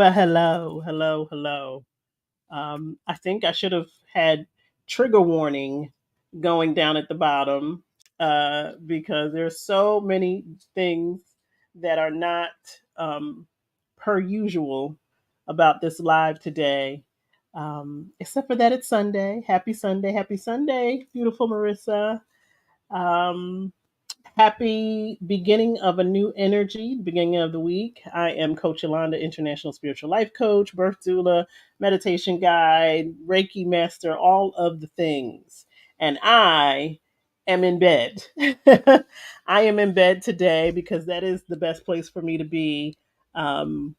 Well, hello, hello, hello. I think I should have had trigger warning going down at the bottom because there's so many things that are not per usual about this live today. Except for that, it's Sunday. Happy Sunday, happy Sunday, beautiful Marissa. Um, Happy beginning of a new energy, beginning of the week. I am Coach Yolanda, International Spiritual Life Coach, Birth Doula, Meditation Guide, Reiki Master, all of the things. And I am in bed. I am in bed today because that is the best place for me to be. Um,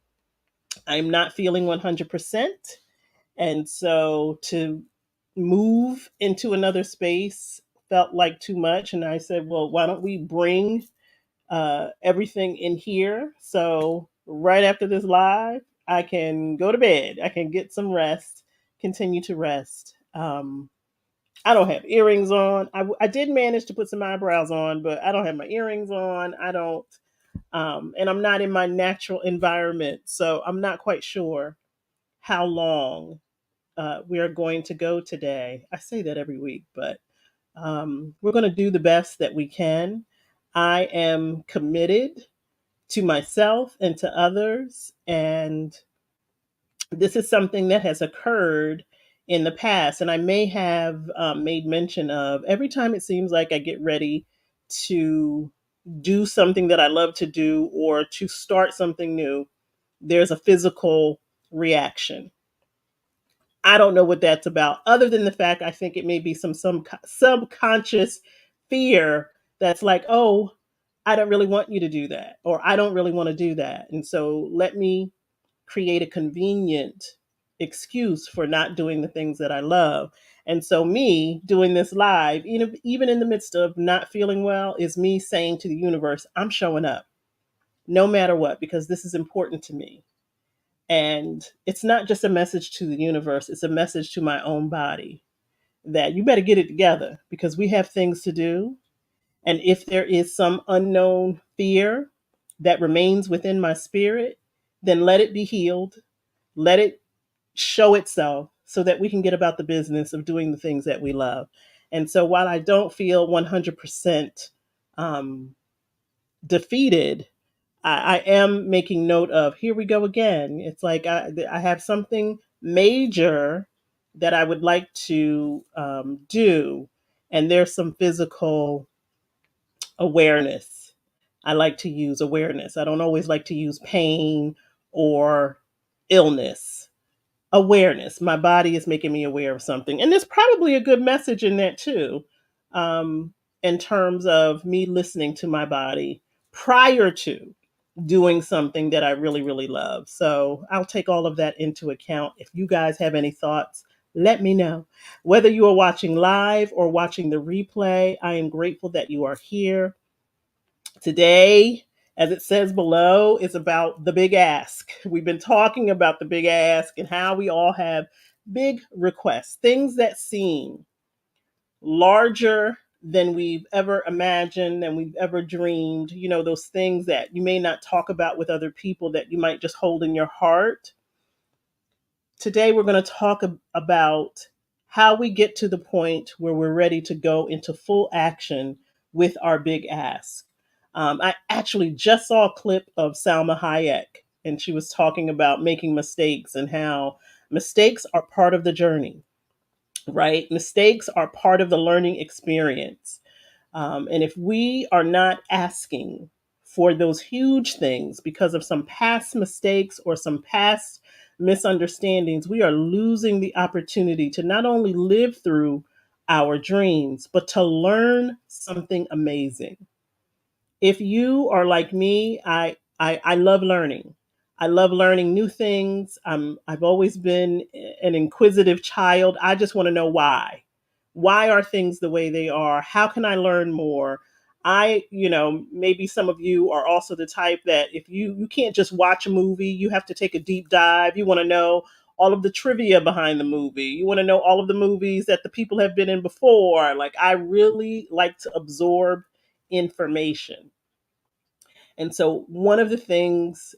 I'm not feeling 100%. And so to move into another space felt like too much. And I said, well, why don't we bring everything in here? So right after this live, I can go to bed. I can get some rest, continue to rest. I don't have earrings on. I did manage to put some eyebrows on, but I don't have my earrings on. I don't, and I'm not in my natural environment. So I'm not quite sure how long we are going to go today. I say that every week, but we're going to do the best that we can. I am committed to myself and to others, and this is something that has occurred in the past. And I may have made mention of every time it seems like I get ready to do something that I love to do or to start something new, there's a physical reaction. I don't know what that's about, other than the fact I think it may be some subconscious fear that's like, oh, I don't really want you to do that, or I don't really want to do that, and so let me create a convenient excuse for not doing the things that I love. And so me doing this live, even in the midst of not feeling well, is me saying to the universe, I'm showing up no matter what because this is important to me. And it's not just a message to the universe, it's a message to my own body that you better get it together because we have things to do. And if there is some unknown fear that remains within my spirit, then let it be healed. Let it show itself so that we can get about the business of doing the things that we love. And so while I don't feel 100% um, defeated, I am making note of here we go again. It's like I have something major that I would like to do, and there's some physical awareness. I like to use awareness. I don't always like to use pain or illness. Awareness. My body is making me aware of something. And there's probably a good message in that too, um, in terms of me listening to my body prior to doing something that I really, really love. So I'll take all of that into account. If you guys have any thoughts, let me know. Whether you are watching live or watching the replay, I am grateful that you are here. Today, as it says below, is about the big ask. We've been talking about the big ask and how we all have big requests, things that seem larger than we've ever imagined, than we've ever dreamed. You know, those things that you may not talk about with other people that you might just hold in your heart. Today, we're going to talk about how we get to the point where we're ready to go into full action with our big ask. I actually just saw a clip of Salma Hayek, and she was talking about making mistakes and how mistakes are part of the journey, right? Mistakes are part of the learning experience. And if we are not asking for those huge things because of some past mistakes or some past misunderstandings, we are losing the opportunity to not only live through our dreams, but to learn something amazing. If you are like me, I love learning. I love learning new things. I've always been an inquisitive child. I just want to know why. Why are things the way they are? How can I learn more? Maybe some of you are also the type that if you can't just watch a movie, you have to take a deep dive. You want to know all of the trivia behind the movie. You want to know all of the movies that the people have been in before. Like I really like to absorb information. And so, one of the things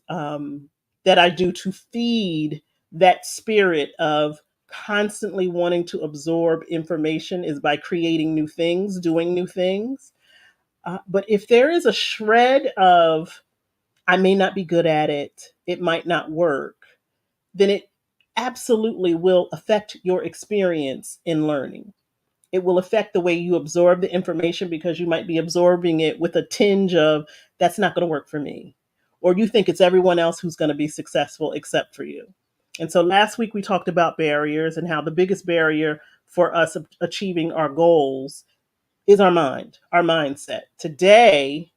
that I do to feed that spirit of constantly wanting to absorb information is by creating new things, doing new things. But if there is a shred of, I may not be good at it, it might not work, then it absolutely will affect your experience in learning. It will affect the way you absorb the information because you might be absorbing it with a tinge of, that's not going to work for me. Or you think it's everyone else who's going to be successful except for you. And so last week we talked about barriers and how the biggest barrier for us achieving our goals is our mind, our mindset. Today,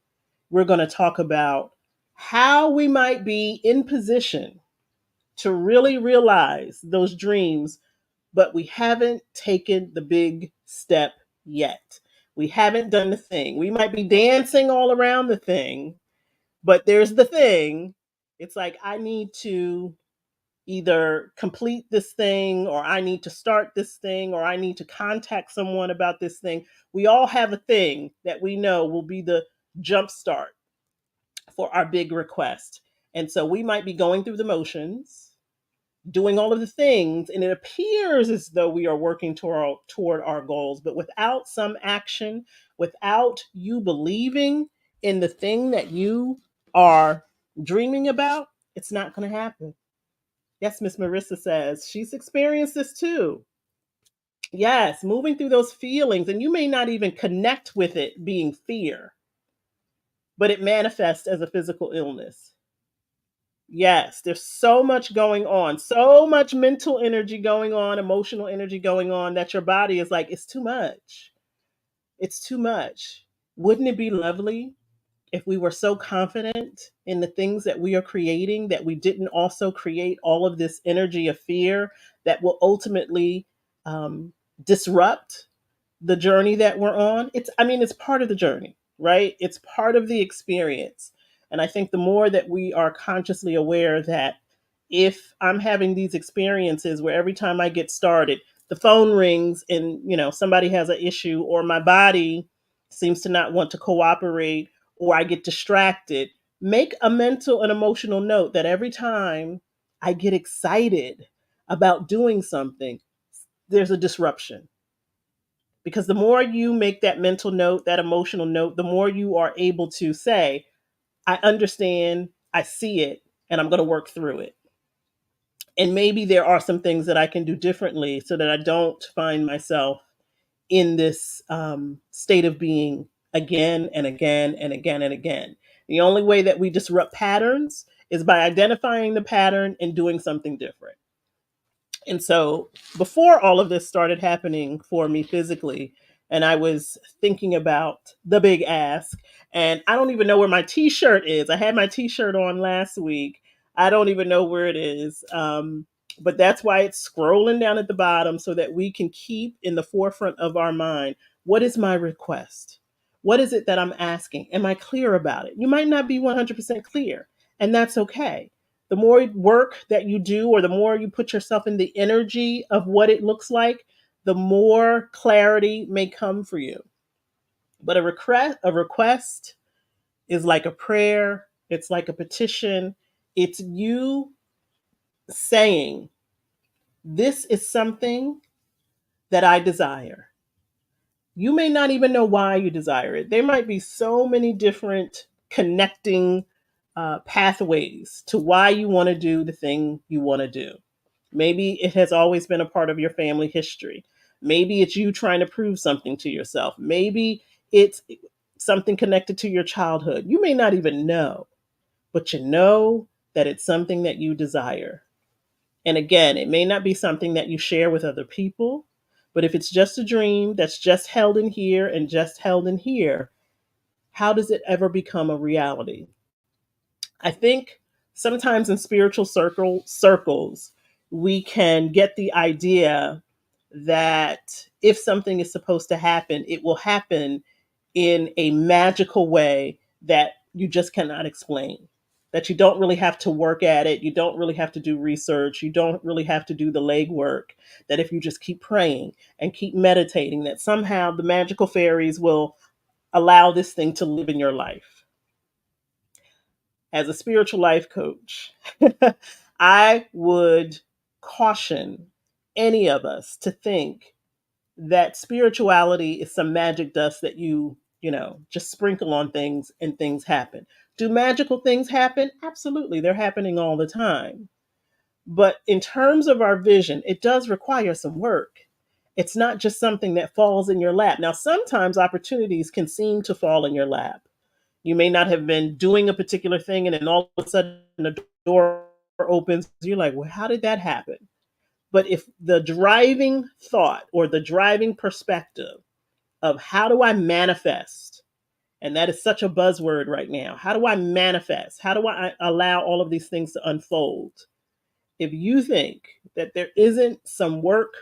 we're going to talk about how we might be in position to really realize those dreams, but we haven't taken the big step yet. We haven't done the thing. We might be dancing all around the thing, but there's the thing. It's like, I need to either complete this thing, or I need to start this thing, or I need to contact someone about this thing. We all have a thing that we know will be the jump start for our big request. And so we might be going through the motions, doing all of the things, and it appears as though we are working toward our goals, but without some action, without you believing in the thing that you are dreaming about, it's not going to happen. Yes, Miss Marissa says she's experienced this too. Yes, moving through those feelings, and you may not even connect with it being fear, but it manifests as a physical illness. Yes, there's so much going on, so much mental energy going on, emotional energy going on, that your body is like, it's too much. It's too much. Wouldn't it be lovely if we were so confident in the things that we are creating that we didn't also create all of this energy of fear that will ultimately um, disrupt the journey that we're on? It's part of the journey, right? It's part of the experience. And I think the more that we are consciously aware that if I'm having these experiences where every time I get started, the phone rings and, somebody has an issue, or my body seems to not want to cooperate, or I get distracted, make a mental and emotional note that every time I get excited about doing something, there's a disruption. Because the more you make that mental note, that emotional note, the more you are able to say, I understand, I see it, and I'm going to work through it. And maybe there are some things that I can do differently so that I don't find myself in this state of being again and again and again and again. The only way that we disrupt patterns is by identifying the pattern and doing something different. And so before all of this started happening for me physically, and I was thinking about the big ask, and I don't even know where my t-shirt is. I had my t-shirt on last week. I don't even know where it is. But that's why it's scrolling down at the bottom so that we can keep in the forefront of our mind, what is my request? What is it that I'm asking? Am I clear about it? You might not be 100% clear, and that's okay. The more work that you do, or the more you put yourself in the energy of what it looks like, the more clarity may come for you. But a request is like a prayer, it's like a petition. It's you saying, this is something that I desire. You may not even know why you desire it. There might be so many different connecting pathways to why you want to do the thing you want to do. Maybe it has always been a part of your family history. Maybe it's you trying to prove something to yourself. Maybe it's something connected to your childhood. You may not even know, but you know that it's something that you desire. And again, it may not be something that you share with other people, but if it's just a dream that's just held in here and just held in here, how does it ever become a reality? I think sometimes in spiritual circles, we can get the idea that if something is supposed to happen, it will happen in a magical way that you just cannot explain. That you don't really have to work at it, you don't really have to do research, you don't really have to do the legwork. That if you just keep praying and keep meditating, that somehow the magical fairies will allow this thing to live in your life. as a spiritual life coach, I would caution any of us to think that spirituality is some magic dust that you just sprinkle on things and things happen. Do magical things happen? Absolutely. They're happening all the time. But in terms of our vision, it does require some work. It's not just something that falls in your lap. Now, sometimes opportunities can seem to fall in your lap. You may not have been doing a particular thing, and then all of a sudden a door opens. You're like, well, how did that happen? But if the driving thought or the driving perspective of how do I manifest, and that is such a buzzword right now, how do I manifest? How do I allow all of these things to unfold? If you think that there isn't some work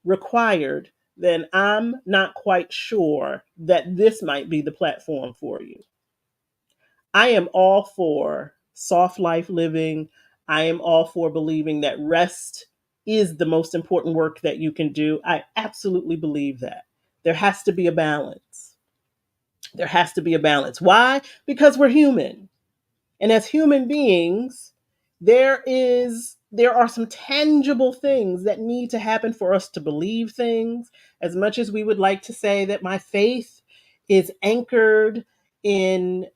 required, then I'm not quite sure that this might be the platform for you. I am all for soft life living. I am all for believing that rest is the most important work that you can do. I absolutely believe that. There has to be a balance. There has to be a balance. Why? Because we're human. And as human beings, there are some tangible things that need to happen for us to believe things. As much as we would like to say that my faith is anchored in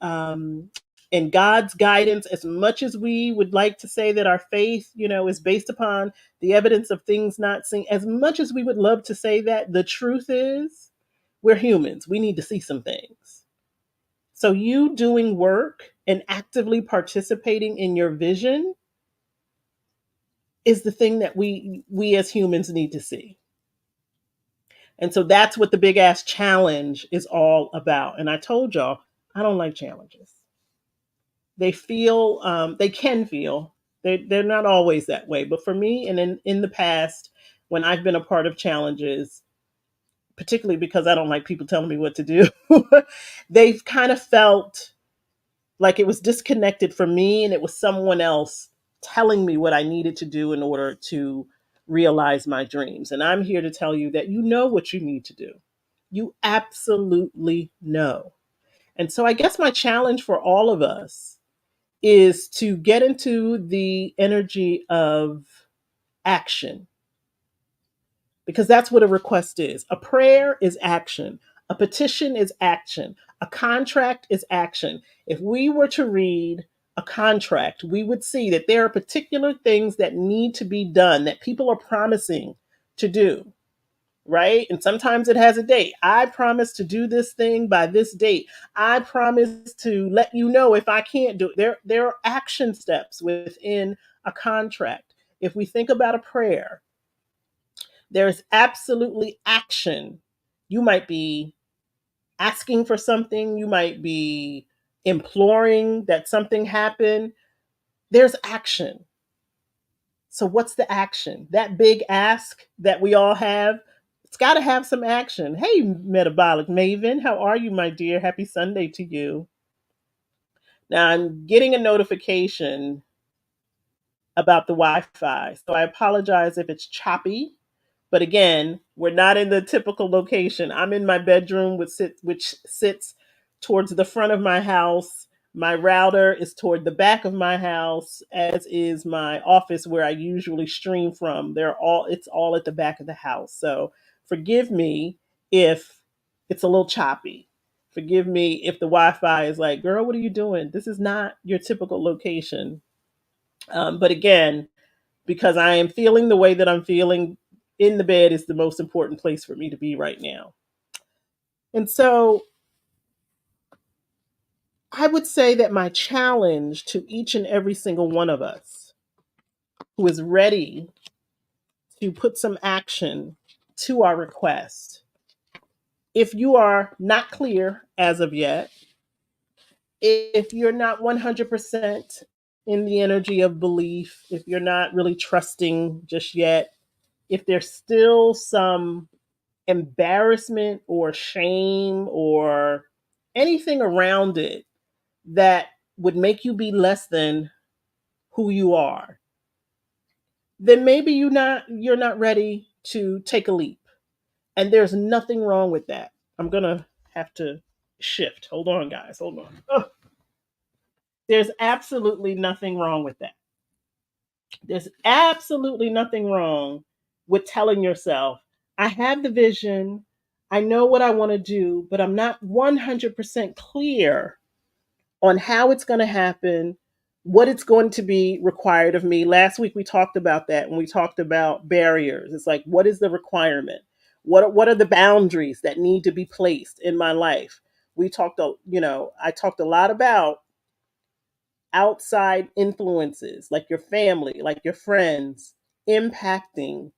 in God's guidance, as much as we would like to say that our faith, is based upon the evidence of things not seen, as much as we would love to say that, the truth is we're humans. We need to see some things. So you doing work and actively participating in your vision is the thing that we as humans need to see. And so that's what the big ass challenge is all about. And I told y'all, I don't like challenges. They can feel, they're not always that way. But for me, and in the past, when I've been a part of challenges, particularly because I don't like people telling me what to do, they've kind of felt like it was disconnected from me and it was someone else telling me what I needed to do in order to realize my dreams. And I'm here to tell you that you know what you need to do. You absolutely know. And so I guess my challenge for all of us is to get into the energy of action, because that's what a request is. A prayer is action. A petition is action. A contract is action. If we were to read a contract, we would see that there are particular things that need to be done that people are promising to do, right? And sometimes it has a date. I promise to do this thing by this date. I promise to let you know if I can't do it. There are action steps within a contract. If we think about a prayer, there's absolutely action. You might be asking for something, you might be imploring that something happen. There's action. So, what's the action? That big ask that we all have, it's got to have some action. Hey, Metabolic Maven, how are you, my dear? Happy Sunday to you. Now, I'm getting a notification about the Wi Fi. So, I apologize if it's choppy. But again, we're not in the typical location. I'm in my bedroom, which sits towards the front of my house. My router is toward the back of my house, as is my office where I usually stream from. It's all at the back of the house. So forgive me if it's a little choppy. Forgive me if the Wi-Fi is like, girl, what are you doing? This is not your typical location. But again, because I am feeling the way that I'm feeling, in the bed is the most important place for me to be right now. And so I would say that my challenge to each and every single one of us who is ready to put some action to our request, if you are not clear as of yet, if you're not 100% in the energy of belief, if you're not really trusting just yet, if there's still some embarrassment or shame or anything around it that would make you be less than who you are, then maybe you're not ready to take a leap. And there's nothing wrong with that. I'm going to have to shift. Hold on, guys. Hold on. Oh. There's absolutely nothing wrong with that. There's absolutely nothing wrong with telling yourself, I have the vision, I know what I want to do, but I'm not 100% clear on how it's going to happen, what it's going to be required of me. Last week we talked about that when we talked about barriers. It's like, what is the requirement? What are the boundaries that need to be placed in my life? We talked, I talked a lot about outside influences like your family, like your friends, impacting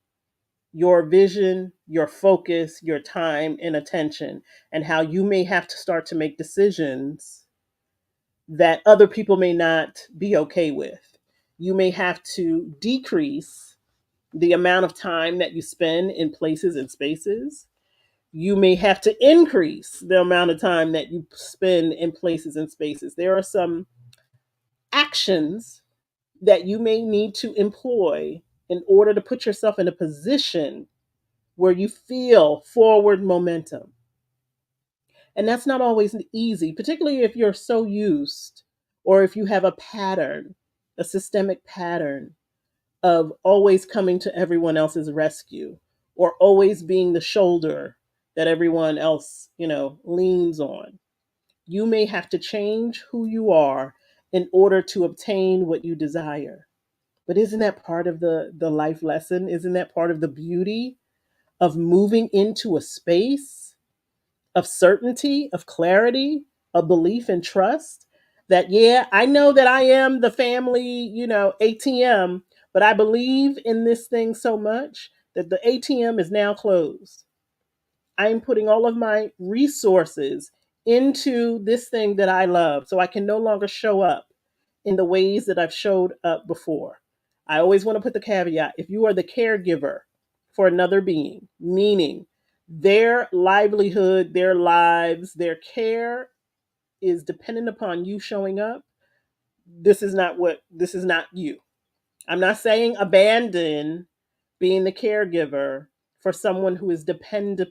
your vision, your focus, your time and attention, and how you may have to start to make decisions that other people may not be okay with. You may have to decrease the amount of time that you spend in places and spaces. You may have to increase the amount of time that you spend in places and spaces. There are some actions that you may need to employ in order to put yourself in a position where you feel forward momentum. And that's not always easy, particularly if you're so used or if you have a pattern, a systemic pattern of always coming to everyone else's rescue or always being the shoulder that everyone else, leans on. You may have to change who you are in order to obtain what you desire. But isn't that part of the life lesson? Isn't that part of the beauty of moving into a space of certainty, of clarity, of belief and trust? That, yeah, I know that I am the family, ATM, but I believe in this thing so much that the ATM is now closed. I am putting all of my resources into this thing that I love so I can no longer show up in the ways that I've showed up before. I always want to put the caveat, if you are the caregiver for another being, meaning their livelihood, their lives, their care is dependent upon you showing up, this is not you. I'm not saying abandon being the caregiver for someone who is dependent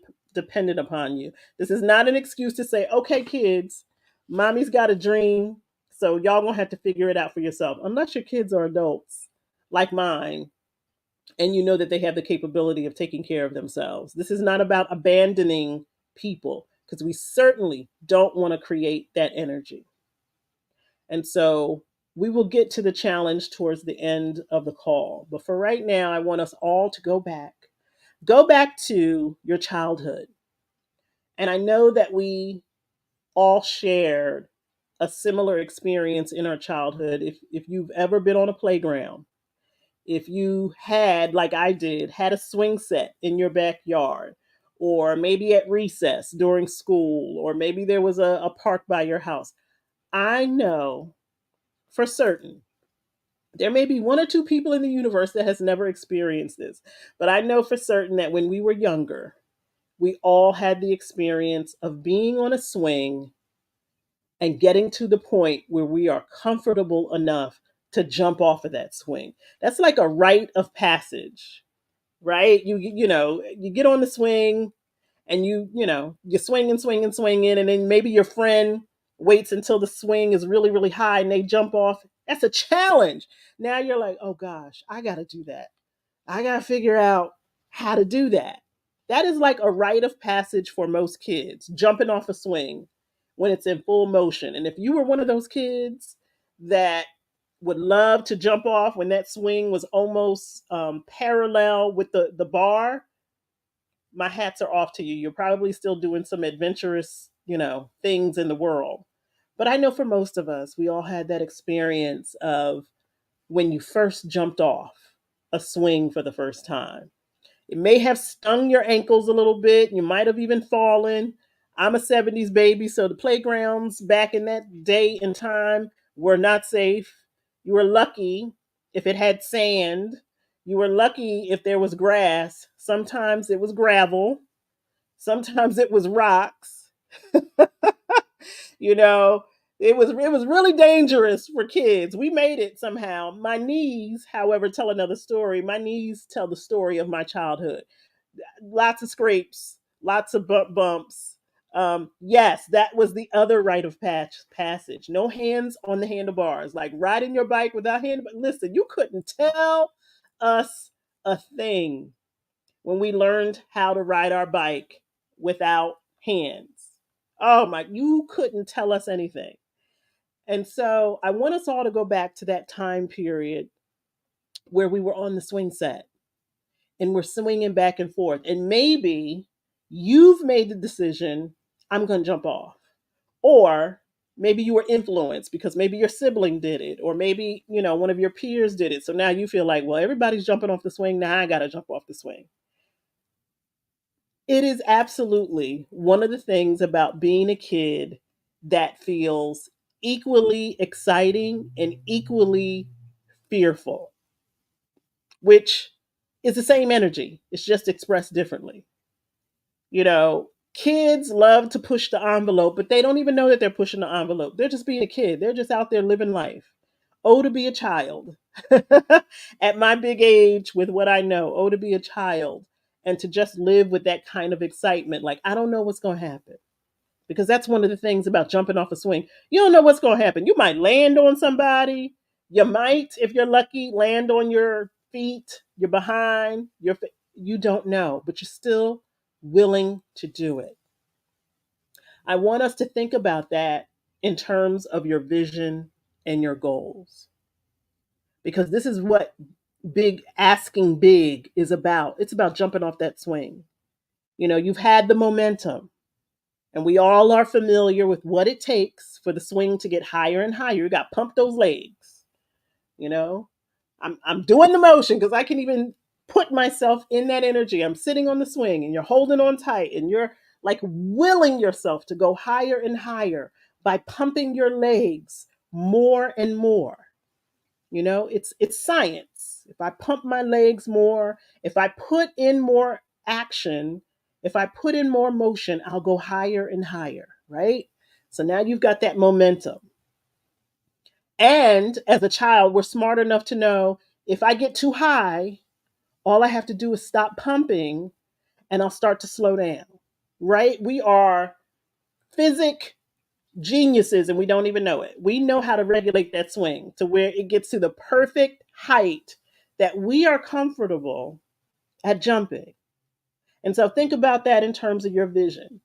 upon you. This is not an excuse to say, okay, kids, mommy's got a dream, so y'all gonna have to figure it out for yourself. Unless your kids are adults like mine, and you know that they have the capability of taking care of themselves. This is not about abandoning people because we certainly don't want to create that energy. And so we will get to the challenge towards the end of the call. But for right now, I want us all to go back. Go back to your childhood. And I know that we all shared a similar experience in our childhood. If you've ever been on a playground, if you had, like I did, had a swing set in your backyard, or maybe at recess during school, or maybe there was a park by your house, I know for certain there may be one or two people in the universe that has never experienced this, but I know for certain that when we were younger, we all had the experience of being on a swing and getting to the point where we are comfortable enough to jump off of that swing. That's like a rite of passage, right? You get on the swing and you swing and swing and swing in, and then maybe your friend waits until the swing is really, really high and they jump off. That's a challenge. Now you're like, oh gosh, I got to do that. I got to figure out how to do that. That is like a rite of passage for most kids, jumping off a swing when it's in full motion. And if you were one of those kids that would love to jump off when that swing was almost parallel with the bar, my hats are off to you. You're probably still doing some adventurous, things in the world. But I know for most of us, we all had that experience of when you first jumped off a swing for the first time. It may have stung your ankles a little bit. You might have even fallen. I'm a 70s baby, so the playgrounds back in that day and time were not safe. You were lucky if it had sand. You were lucky if there was grass. Sometimes it was gravel. Sometimes it was rocks. you know, it was really dangerous for kids. We made it somehow. My knees, however, tell another story. My knees tell the story of my childhood. Lots of scrapes, lots of bumps. Yes, that was the other rite of passage. No hands on the handlebars, like riding your bike without hand. Listen, you couldn't tell us a thing when we learned how to ride our bike without hands. Oh my, you couldn't tell us anything. And so I want us all to go back to that time period where we were on the swing set and we're swinging back and forth. And maybe you've made the decision, I'm going to jump off. Or maybe you were influenced because maybe your sibling did it, or maybe, one of your peers did it. So now you feel like, well, everybody's jumping off the swing. Now I got to jump off the swing. It is absolutely one of the things about being a kid that feels equally exciting and equally fearful, which is the same energy. It's just expressed differently. Kids love to push the envelope, but they don't even know that they're pushing the envelope. They're just being a kid. They're just out there living life. Oh, to be a child. At my big age, with what I know, oh, to be a child and to just live with that kind of excitement. Like, I don't know what's going to happen. Because that's one of the things about jumping off a swing. You don't know what's going to happen. You might land on somebody. You might, if you're lucky, land on your feet, your behind, you don't know, but you're still willing to do it. I want us to think about that in terms of your vision and your goals. Because this is what big asking big is about. It's about jumping off that swing. You've had the momentum. And we all are familiar with what it takes for the swing to get higher and higher. You got to pump those legs. You know, I'm doing the motion because I can even put myself in that energy. I'm sitting on the swing and you're holding on tight and you're like willing yourself to go higher and higher by pumping your legs more and more. It's science. If I pump my legs more, if I put in more action, if I put in more motion, I'll go higher and higher, right? So now you've got that momentum. And as a child, we're smart enough to know if I get too high, all I have to do is stop pumping and I'll start to slow down, right? We are physic geniuses and we don't even know it. We know how to regulate that swing to where it gets to the perfect height that we are comfortable at jumping. And so think about that in terms of your vision.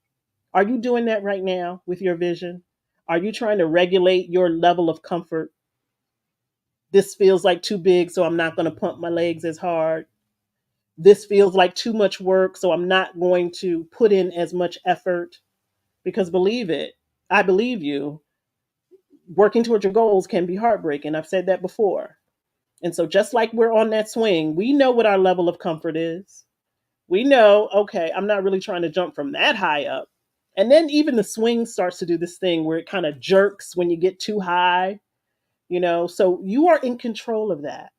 Are you doing that right now with your vision? Are you trying to regulate your level of comfort? This feels like too big, so I'm not going to pump my legs as hard. This feels like too much work, so I'm not going to put in as much effort. Because believe it, I believe you, working towards your goals can be heartbreaking. I've said that before. And so, just like we're on that swing, we know what our level of comfort is. We know, okay, I'm not really trying to jump from that high up. And then even the swing starts to do this thing where it kind of jerks when you get too high, So you are in control of that.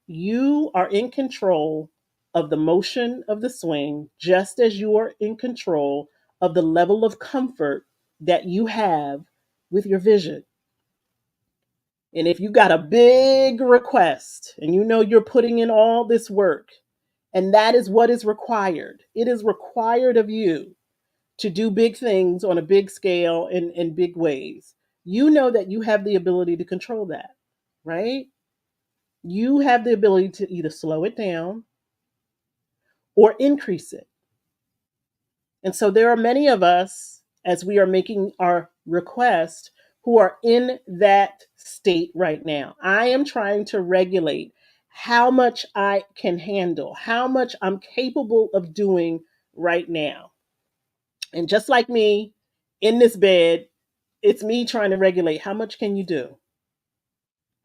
You are in control of the motion of the swing, just as you are in control of the level of comfort that you have with your vision. And if you got a big request and you're putting in all this work, and that is what is required, it is required of you to do big things on a big scale in big ways. You know that you have the ability to control that, right? You have the ability to either slow it down or increase it. And so there are many of us, as we are making our request, who are in that state right now. I am trying to regulate how much I can handle, how much I'm capable of doing right now. And just like me in this bed, it's me trying to regulate how much can you do?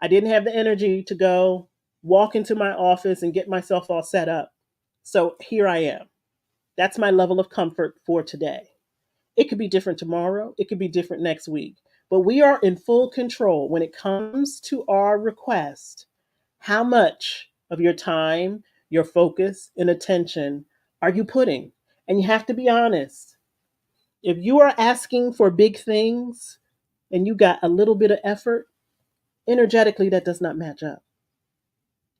I didn't have the energy to go walk into my office and get myself all set up. So here I am. That's my level of comfort for today. It could be different tomorrow. It could be different next week. But we are in full control when it comes to our request. How much of your time, your focus, and attention are you putting? And you have to be honest. If you are asking for big things and you got a little bit of effort, energetically that does not match up.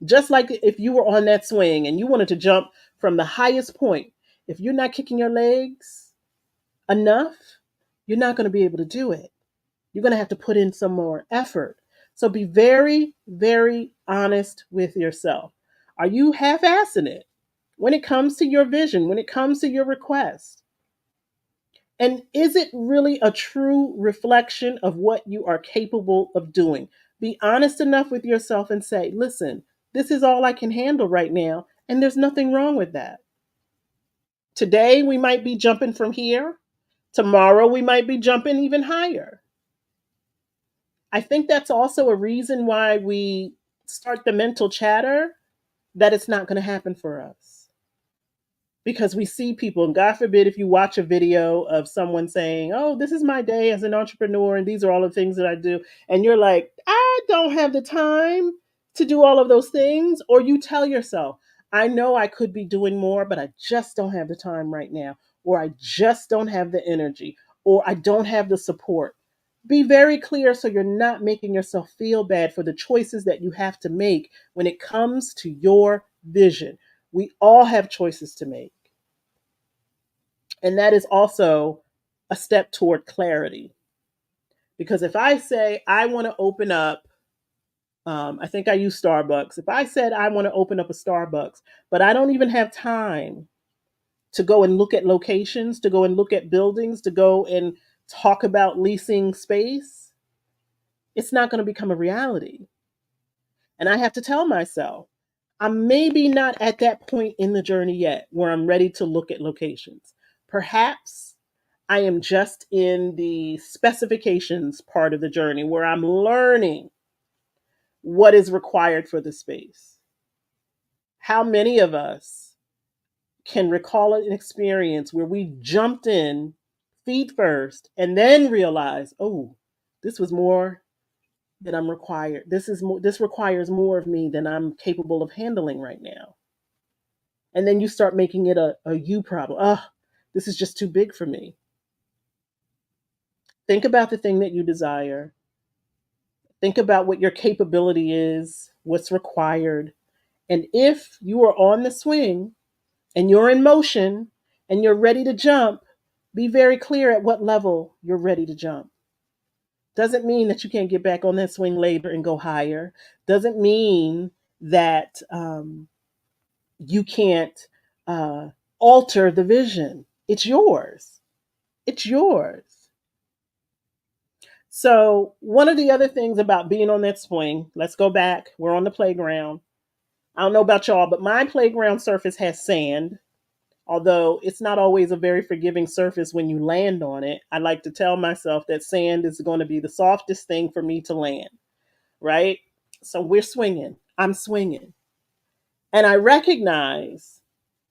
Just like if you were on that swing and you wanted to jump from the highest point, if you're not kicking your legs, enough, you're not going to be able to do it. You're going to have to put in some more effort. So be very, very honest with yourself. Are you half assing it when it comes to your vision, when it comes to your request? And is it really a true reflection of what you are capable of doing? Be honest enough with yourself and say, listen, this is all I can handle right now. And there's nothing wrong with that. Today, we might be jumping from here. Tomorrow, we might be jumping even higher. I think that's also a reason why we start the mental chatter that it's not going to happen for us. Because we see people, and God forbid if you watch a video of someone saying, oh, this is my day as an entrepreneur, and these are all the things that I do, and you're like, I don't have the time to do all of those things. Or you tell yourself, I know I could be doing more, but I just don't have the time right now, or I just don't have the energy, or I don't have the support. Be very clear so you're not making yourself feel bad for the choices that you have to make when it comes to your vision. We all have choices to make. And that is also a step toward clarity. Because if I say I want to open up, I think I use Starbucks. If I said I want to open up a Starbucks, but I don't even have time to go and look at locations, to go and look at buildings, to go and talk about leasing space, it's not going to become a reality. And I have to tell myself, I'm maybe not at that point in the journey yet where I'm ready to look at locations. Perhaps I am just in the specifications part of the journey where I'm learning what is required for the space. How many of us can recall an experience where we jumped in feet first and then realized, oh, this was more than I'm required. This requires more of me than I'm capable of handling right now. And then you start making it a you problem. Oh, this is just too big for me. Think about the thing that you desire. Think about what your capability is, what's required. And if you are on the swing and you're in motion and you're ready to jump, be very clear at what level you're ready to jump. Doesn't mean that you can't get back on that swing later and go higher. Doesn't mean that you can't uh, alter the vision. It's yours. It's yours. So, one of the other things about being on that swing, let's go back. We're on the playground. I don't know about y'all, but my playground surface has sand. Although it's not always a very forgiving surface when you land on it, I like to tell myself that sand is going to be the softest thing for me to land, right? So we're swinging. I'm swinging. And I recognize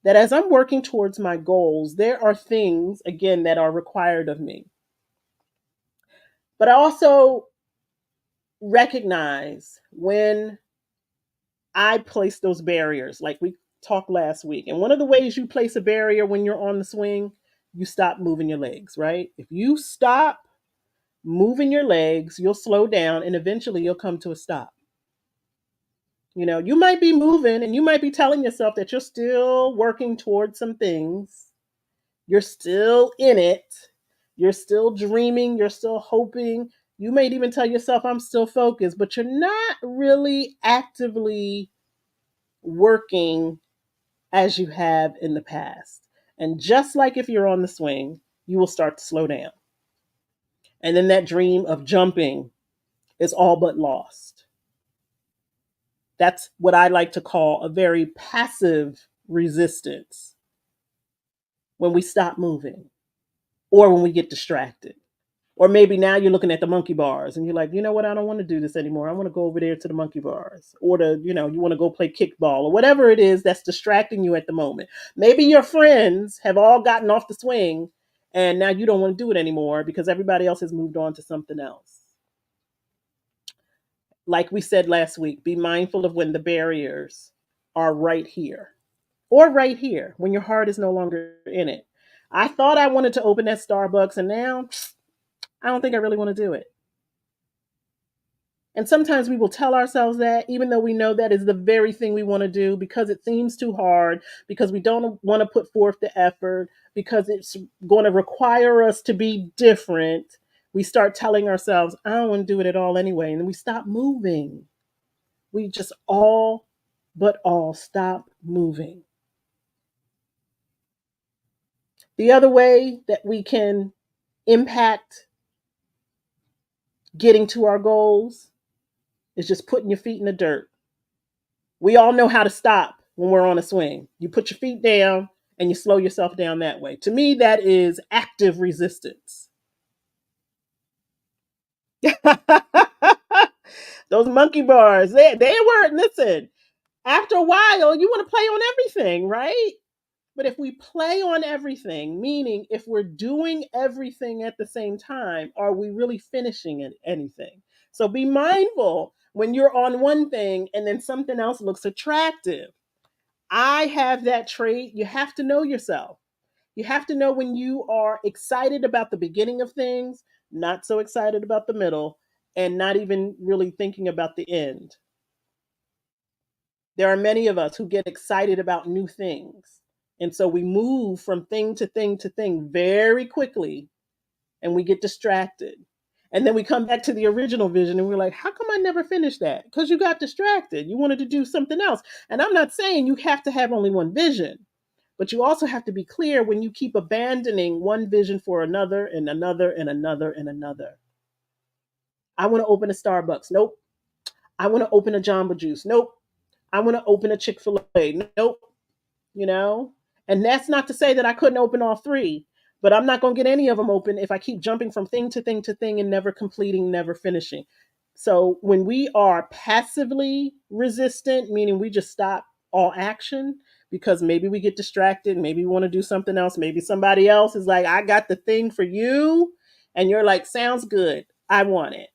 that as I'm working towards my goals, there are things, again, that are required of me. But I also recognize when I place those barriers, like we talked last week. And one of the ways you place a barrier when you're on the swing, you stop moving your legs, right? If you stop moving your legs, you'll slow down and eventually you'll come to a stop. You know, you might be moving and you might be telling yourself that you're still working towards some things. You're still in it. You're still dreaming. You're still hoping. You might even tell yourself, I'm still focused, but you're not really actively working as you have in the past. And just like if you're on the swing, you will start to slow down. And then that dream of jumping is all but lost. That's what I like to call a very passive resistance when we stop moving or when we get distracted. Or maybe now you're looking at the monkey bars and you're like, you know what, I don't want to do this anymore. I want to go over there to the monkey bars. Or you want to go play kickball or whatever it is that's distracting you at the moment. Maybe your friends have all gotten off the swing and now you don't want to do it anymore because everybody else has moved on to something else. Like we said last week, be mindful of when the barriers are right here or right here when your heart is no longer in it. I thought I wanted to open that Starbucks and now I don't think I really want to do it. And sometimes we will tell ourselves that, even though we know that is the very thing we want to do because it seems too hard, because we don't want to put forth the effort, because it's going to require us to be different, we start telling ourselves, I don't want to do it at all anyway. And then we stop moving. We just all but all stop moving. The other way that we can impact getting to our goals is just putting your feet in the dirt. We all know how to stop when we're on a swing. You put your feet down and you slow yourself down that way. To me, that is active resistance. Those monkey bars, they weren't, listen, after a while, you want to play on everything, right? But if we play on everything, meaning if we're doing everything at the same time, are we really finishing anything? So be mindful when you're on one thing and then something else looks attractive. I have that trait. You have to know yourself. You have to know when you are excited about the beginning of things, not so excited about the middle, and not even really thinking about the end. There are many of us who get excited about new things. And so we move from thing to thing to thing very quickly and we get distracted. And then we come back to the original vision and we're like, how come I never finished that? Because you got distracted. You wanted to do something else. And I'm not saying you have to have only one vision, but you also have to be clear when you keep abandoning one vision for another and another and another and another. I want to open a Starbucks. Nope. I want to open a Jamba Juice. Nope. I want to open a Chick-fil-A. Nope. You know? And that's not to say that I couldn't open all three, but I'm not going to get any of them open if I keep jumping from thing to thing to thing and never completing, never finishing. So when we are passively resistant, meaning we just stop all action because maybe we get distracted, maybe we want to do something else, maybe somebody else is like, I got the thing for you. And you're like, sounds good. I want it.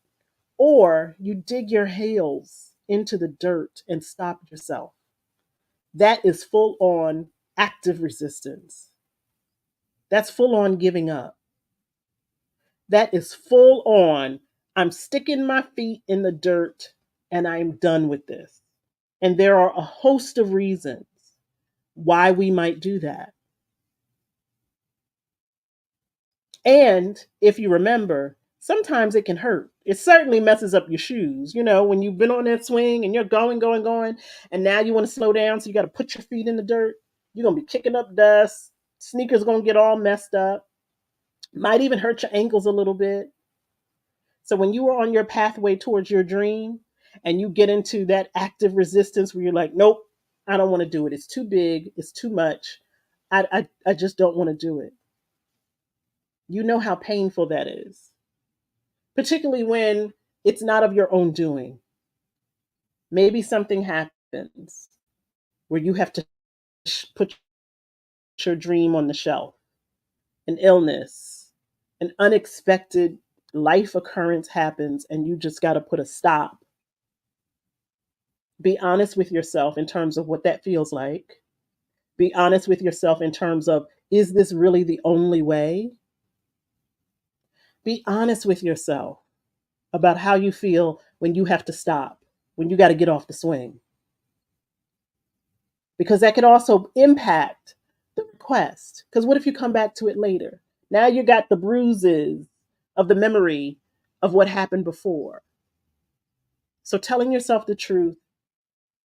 Or you dig your heels into the dirt and stop yourself. That is full on active resistance. That's full on giving up. That is full on, I'm sticking my feet in the dirt and I'm done with this. And there are a host of reasons why we might do that. And if you remember, sometimes it can hurt. It certainly messes up your shoes. You know, when you've been on that swing and you're going, going, going, and now you want to slow down, so you got to put your feet in the dirt. You're going to be kicking up dust. Sneakers going to get all messed up. Might even hurt your ankles a little bit. So when you are on your pathway towards your dream and you get into that active resistance where you're like, nope, I don't want to do it. It's too big. It's too much. I just don't want to do it. You know how painful that is, particularly when it's not of your own doing. Maybe something happens where you have to put your dream on the shelf, an illness, an unexpected life occurrence happens, and you just got to put a stop. Be honest with yourself in terms of what that feels like. Be honest with yourself in terms of, is this really the only way? Be honest with yourself about how you feel when you have to stop, when you got to get off the swing. Because that could also impact the request. Because what if you come back to it later? Now you got the bruises of the memory of what happened before. So telling yourself the truth,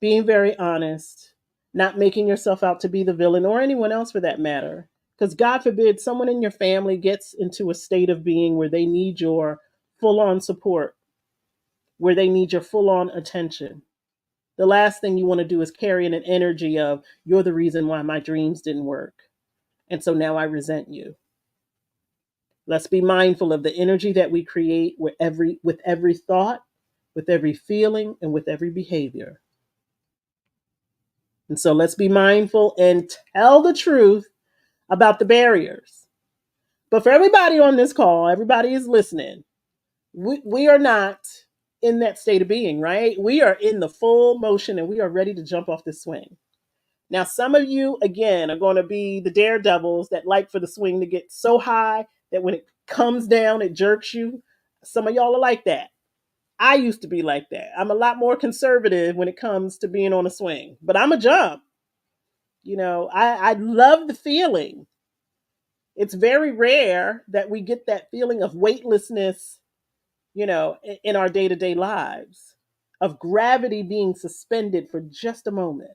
being very honest, not making yourself out to be the villain or anyone else for that matter. Because God forbid someone in your family gets into a state of being where they need your full on support, where they need your full on attention. The last thing you want to do is carry in an energy of, you're the reason why my dreams didn't work. And so now I resent you. Let's be mindful of the energy that we create with every thought, with every feeling, and with every behavior. And so let's be mindful and tell the truth about the barriers. But for everybody on this call, everybody is listening. We are not in that state of being, right? We are in the full motion and we are ready to jump off this swing. Now, some of you, again, are going to be the daredevils that like for the swing to get so high that when it comes down, it jerks you. Some of y'all are like that. I used to be like that. I'm a lot more conservative when it comes to being on a swing, but I'm a jump. You know, I love the feeling It's very rare that we get that feeling of weightlessness, in our day to day lives, of gravity being suspended for just a moment.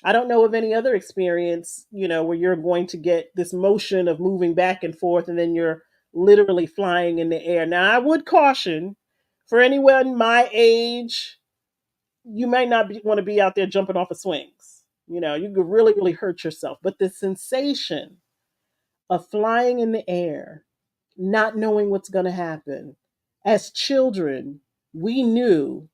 I don't know of any other experience, where you're going to get this motion of moving back and forth and then you're literally flying in the air. Now, I would caution for anyone my age, you might not want to be out there jumping off of swings. You could really, really hurt yourself. But the sensation of flying in the air, not knowing what's going to happen, as children, we knew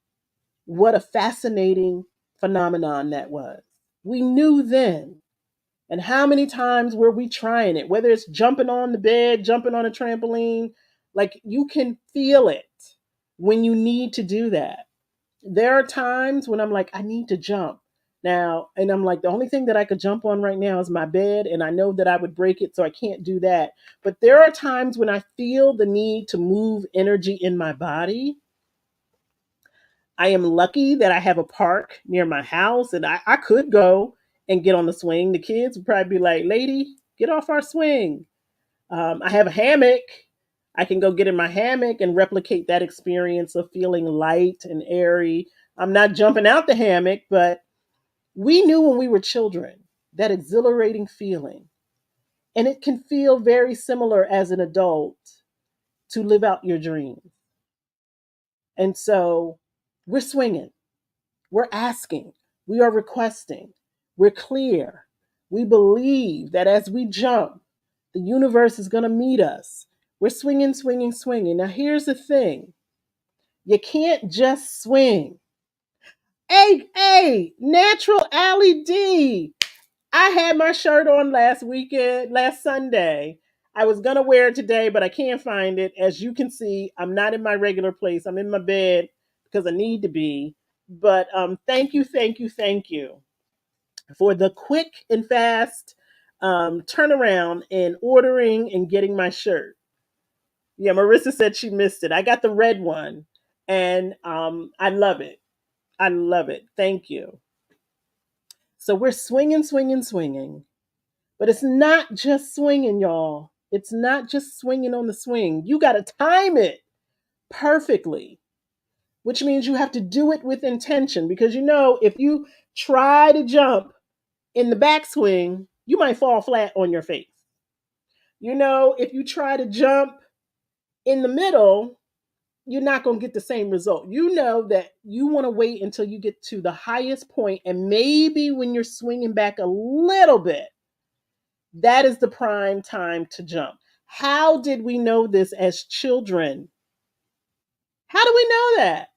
what a fascinating phenomenon that was. We knew then. And how many times were we trying it? Whether it's jumping on the bed, jumping on a trampoline, like you can feel it when you need to do that. There are times when I'm like, I need to jump now. And I'm like, the only thing that I could jump on right now is my bed. And I know that I would break it, so I can't do that. But there are times when I feel the need to move energy in my body. I am lucky that I have a park near my house and I could go and get on the swing. The kids would probably be like, lady, get off our swing. I have a hammock. I can go get in my hammock and replicate that experience of feeling light and airy. I'm not jumping out the hammock, but we knew when we were children that exhilarating feeling. And it can feel very similar as an adult to live out your dreams. And so we're swinging. We're asking, we are requesting, we're clear. We believe that as we jump, the universe is going to meet us. We're swinging, swinging, swinging. Now, here's the thing, you can't just swing. Hey, Natural Alley D. I had my shirt on last Sunday. I was going to wear it today, but I can't find it. As you can see, I'm not in my regular place. I'm in my bed because I need to be. But thank you, thank you, thank you for the quick and fast turnaround in ordering and getting my shirt. Yeah, Marissa said she missed it. I got the red one, and I love it. I love it. Thank you. So we're swinging, swinging, swinging. But it's not just swinging, y'all. It's not just swinging on the swing. You got to time it perfectly, which means you have to do it with intention. Because if you try to jump in the backswing, you might fall flat on your face. If you try to jump in the middle, you're not going to get the same result. You know that you want to wait until you get to the highest point, and maybe when you're swinging back a little bit, that is the prime time to jump. How did we know this as children? How do we know that?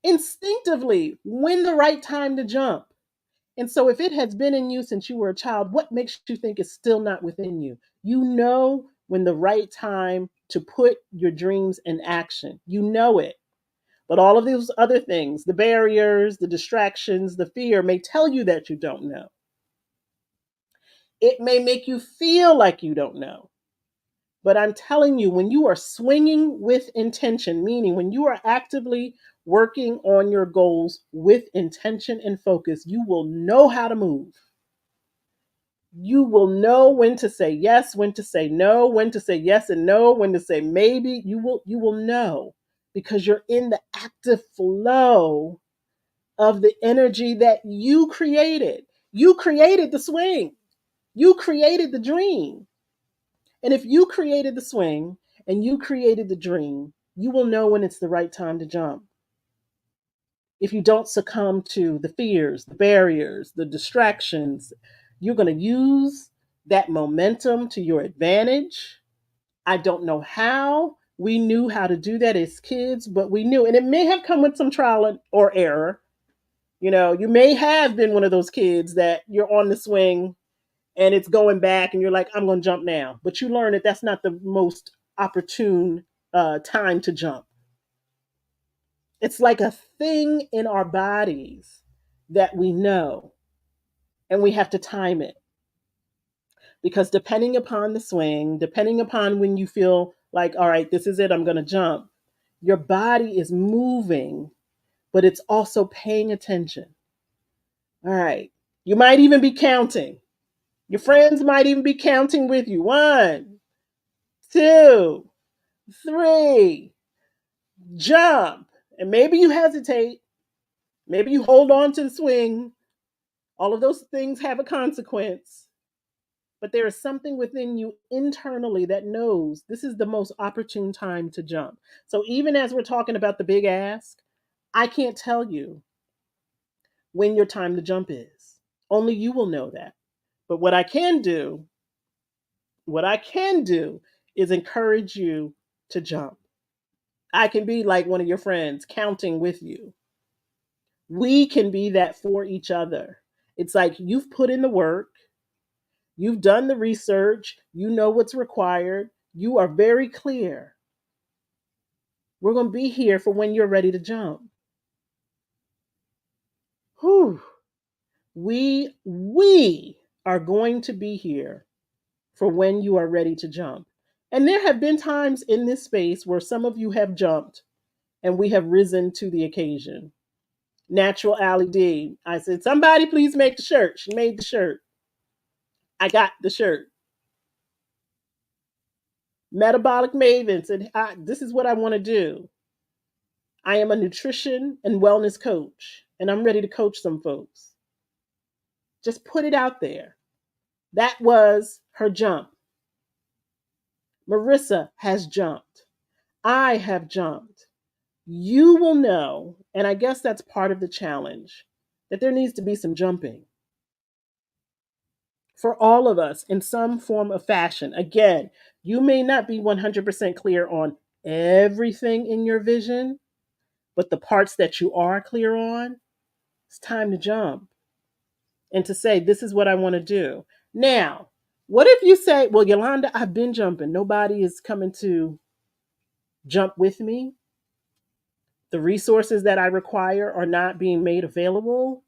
Instinctively, when the right time to jump. And so, if it has been in you since you were a child, what makes you think it's still not within you? You know when the right time to put your dreams in action. You know it. But all of these other things, the barriers, the distractions, the fear, may tell you that you don't know. It may make you feel like you don't know. But I'm telling you, when you are swinging with intention, meaning when you are actively working on your goals with intention and focus, you will know how to move. You will know when to say yes, when to say no, when to say yes and no, when to say maybe. You will know because you're in the active flow of the energy that you created. You created the swing. You created the dream. And if you created the swing and you created the dream, you will know when it's the right time to jump. If you don't succumb to the fears, the barriers, the distractions, you're going to use that momentum to your advantage. I don't know how we knew how to do that as kids, but we knew. And it may have come with some trial or error. You may have been one of those kids that you're on the swing and it's going back and you're like, I'm going to jump now. But you learn that that's not the most opportune time to jump. It's like a thing in our bodies that we know, and we have to time it. Because depending upon the swing, depending upon when you feel like, all right, this is it, I'm going to jump, your body is moving, but it's also paying attention. All right. You might even be counting. Your friends might even be counting with you. One, two, three, jump. And maybe you hesitate. Maybe you hold on to the swing. All of those things have a consequence. But there is something within you internally that knows this is the most opportune time to jump. So even as we're talking about the big ask, I can't tell you when your time to jump is. Only you will know that. But what I can do is encourage you to jump. I can be like one of your friends counting with you. We can be that for each other. It's like you've put in the work, you've done the research, you know what's required, you are very clear. We're going to be here for when you're ready to jump. Whew. We are going to be here for when you are ready to jump. And there have been times in this space where some of you have jumped and we have risen to the occasion. Natural Allie D. I said, somebody please make the shirt. She made the shirt. I got the shirt. Metabolic Maven said, this is what I want to do. I am a nutrition and wellness coach, and I'm ready to coach some folks. Just put it out there. That was her jump. Marissa has jumped. I have jumped. You will know, and I guess that's part of the challenge, that there needs to be some jumping for all of us in some form of fashion. Again, you may not be 100% clear on everything in your vision, but the parts that you are clear on, it's time to jump and to say, this is what I want to do. Now, what if you say, well, Yolanda, I've been jumping. Nobody is coming to jump with me. The resources that I require are not being made available.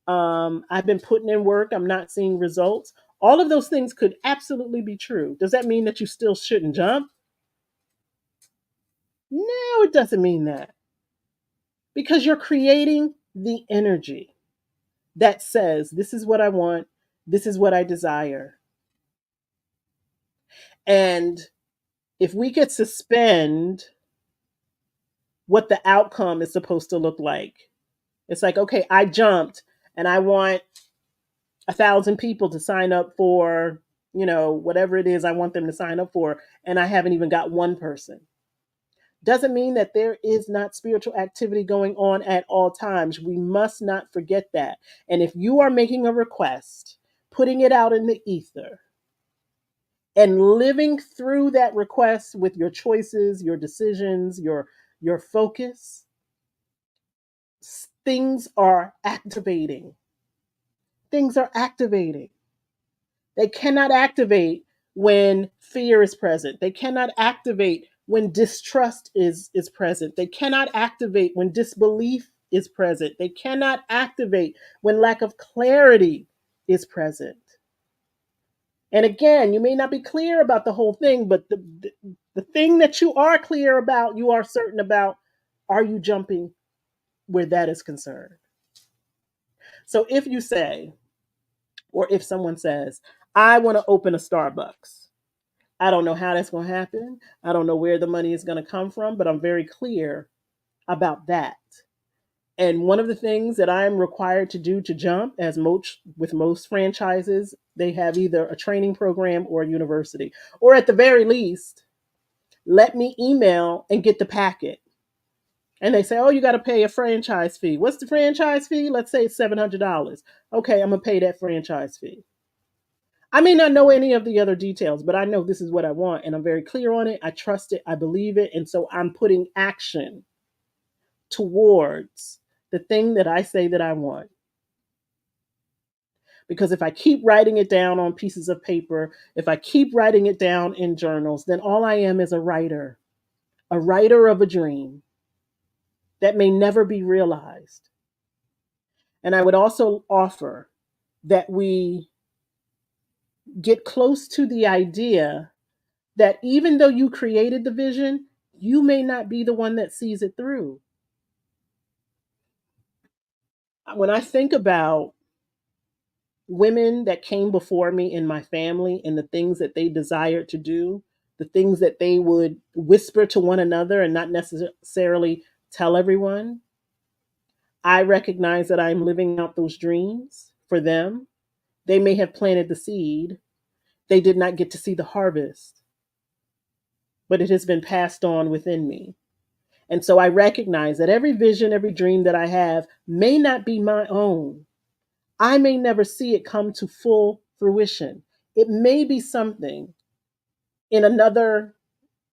I've been putting in work. I'm not seeing results. All of those things could absolutely be true. Does that mean that you still shouldn't jump? No, it doesn't mean that. Because you're creating the energy that says, this is what I want, this is what I desire. And if we could suspend what the outcome is supposed to look like, it's like, okay, I jumped and I want 1,000 people to sign up for, whatever it is I want them to sign up for, and I haven't even got one person. Doesn't mean that there is not spiritual activity going on at all times. We must not forget that. And if you are making a request, putting it out in the ether, and living through that request with your choices, your decisions, your focus, things are activating. Things are activating. They cannot activate when fear is present. They cannot activate when distrust is present. They cannot activate when disbelief is present. They cannot activate when lack of clarity is present. And again, you may not be clear about the whole thing, but the thing that you are clear about, you are certain about, are you jumping where that is concerned? So if you say, or if someone says, I want to open a Starbucks, I don't know how that's going to happen. I don't know where the money is going to come from, but I'm very clear about that. And one of the things that I'm required to do to jump, as with most franchises, they have either a training program or a university, or at the very least, let me email and get the packet. And they say, oh, you got to pay a franchise fee. What's the franchise fee? Let's say it's $700. Okay, I'm going to pay that franchise fee. I may not know any of the other details, but I know this is what I want, and I'm very clear on it. I trust it. I believe it. And so I'm putting action towards the thing that I say that I want. Because if I keep writing it down on pieces of paper, if I keep writing it down in journals, then all I am is a writer of a dream that may never be realized. And I would also offer that we get close to the idea that even though you created the vision, you may not be the one that sees it through. When I think about women that came before me in my family and the things that they desired to do, the things that they would whisper to one another and not necessarily tell everyone, I recognize that I'm living out those dreams for them. They may have planted the seed, they did not get to see the harvest, but it has been passed on within me. And so I recognize that every vision, every dream that I have may not be my own. I may never see it come to full fruition. It may be something in another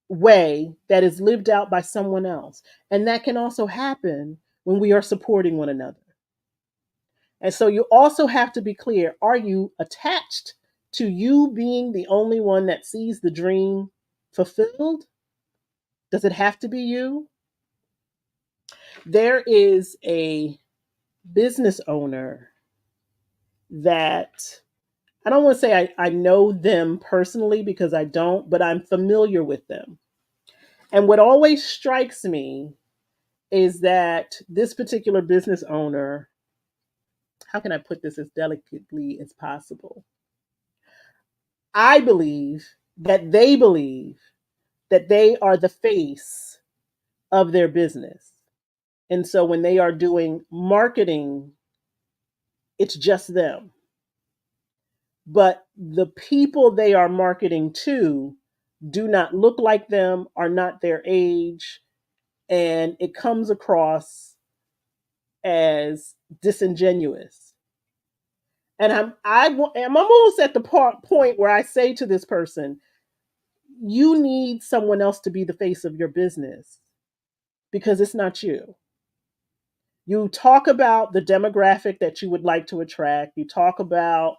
way that is lived out by someone else. And that can also happen when we are supporting one another. And so you also have to be clear, are you attached to you being the only one that sees the dream fulfilled? Does it have to be you? There is a business owner that I don't want to say I know them personally because I don't, but I'm familiar with them. And what always strikes me is that this particular business owner, how can I put this as delicately as possible? I believe that they are the face of their business. And so when they are doing marketing, it's just them. But the people they are marketing to do not look like them, are not their age, and it comes across as disingenuous. And I'm almost at the point where I say to this person, you need someone else to be the face of your business because it's not you. You talk about the demographic that you would like to attract. You talk about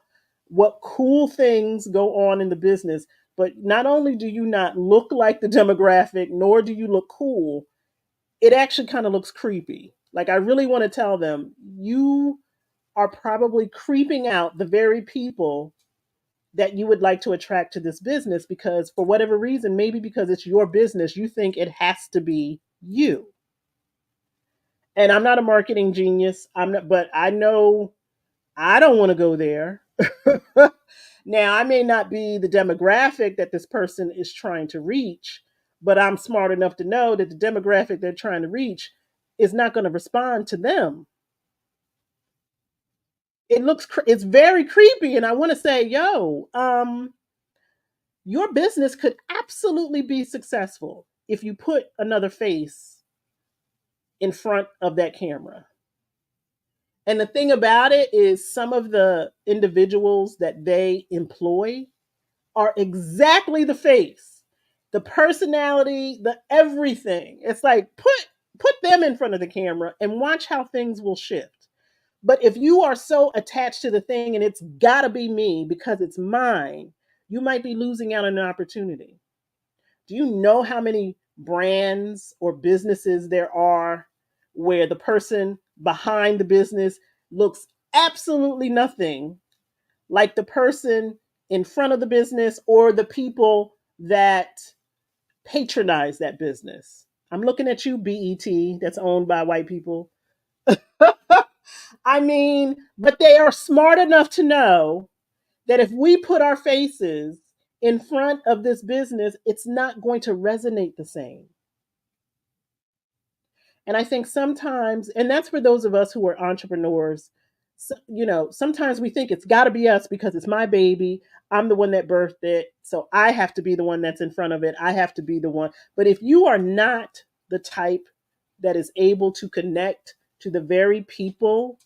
what cool things go on in the business, but not only do you not look like the demographic, nor do you look cool, it actually kind of looks creepy. Like, I really want to tell them, you are probably creeping out the very people that you would like to attract to this business because, for whatever reason, maybe because it's your business, you think it has to be you. And I'm not a marketing genius. I'm not, but I know I don't want to go there. Now, I may not be the demographic that this person is trying to reach, but I'm smart enough to know that the demographic they're trying to reach is not going to respond to them. It's very creepy, and I want to say, yo, your business could absolutely be successful if you put another face in front of that camera. And the thing about it is, some of the individuals that they employ are exactly the face, the personality, the everything. It's like, put them in front of the camera and watch how things will shift. But if you are so attached to the thing and it's got to be me because it's mine, you might be losing out on an opportunity. Do you know how many brands or businesses there are where the person behind the business looks absolutely nothing like the person in front of the business or the people that patronize that business? I'm looking at you, BET, that's owned by white people. I mean, but they are smart enough to know that if we put our faces in front of this business, it's not going to resonate the same. And I think sometimes, and that's for those of us who are entrepreneurs, sometimes we think it's got to be us because it's my baby. I'm the one that birthed it. So I have to be the one that's in front of it. I have to be the one. But if you are not the type that is able to connect to the very people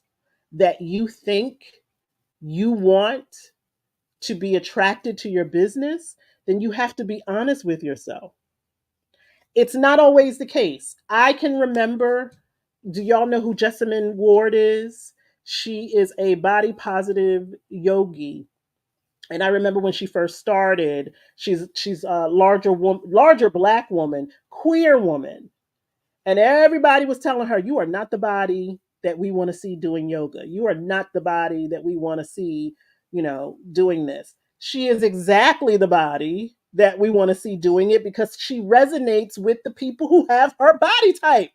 that you think you want to be attracted to your business, then you have to be honest with yourself. It's not always the case. I can remember, do y'all know who Jessamine Ward is? She is a body positive yogi. And I remember when she first started, she's a larger black woman, queer woman. And everybody was telling her, you are not the body that we want to see doing yoga. You are not the body that we want to see, doing this. She is exactly the body that we want to see doing it because she resonates with the people who have her body type.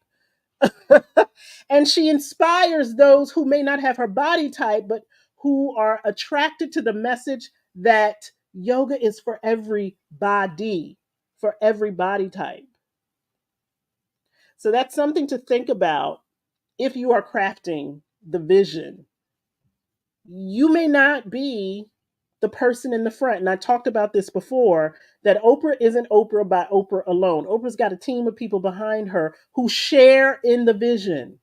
And she inspires those who may not have her body type, but who are attracted to the message that yoga is for everybody, for every body type. So that's something to think about if you are crafting the vision. You may not be the person in the front. And I talked about this before, that Oprah isn't Oprah by Oprah alone. Oprah's got a team of people behind her who share in the vision.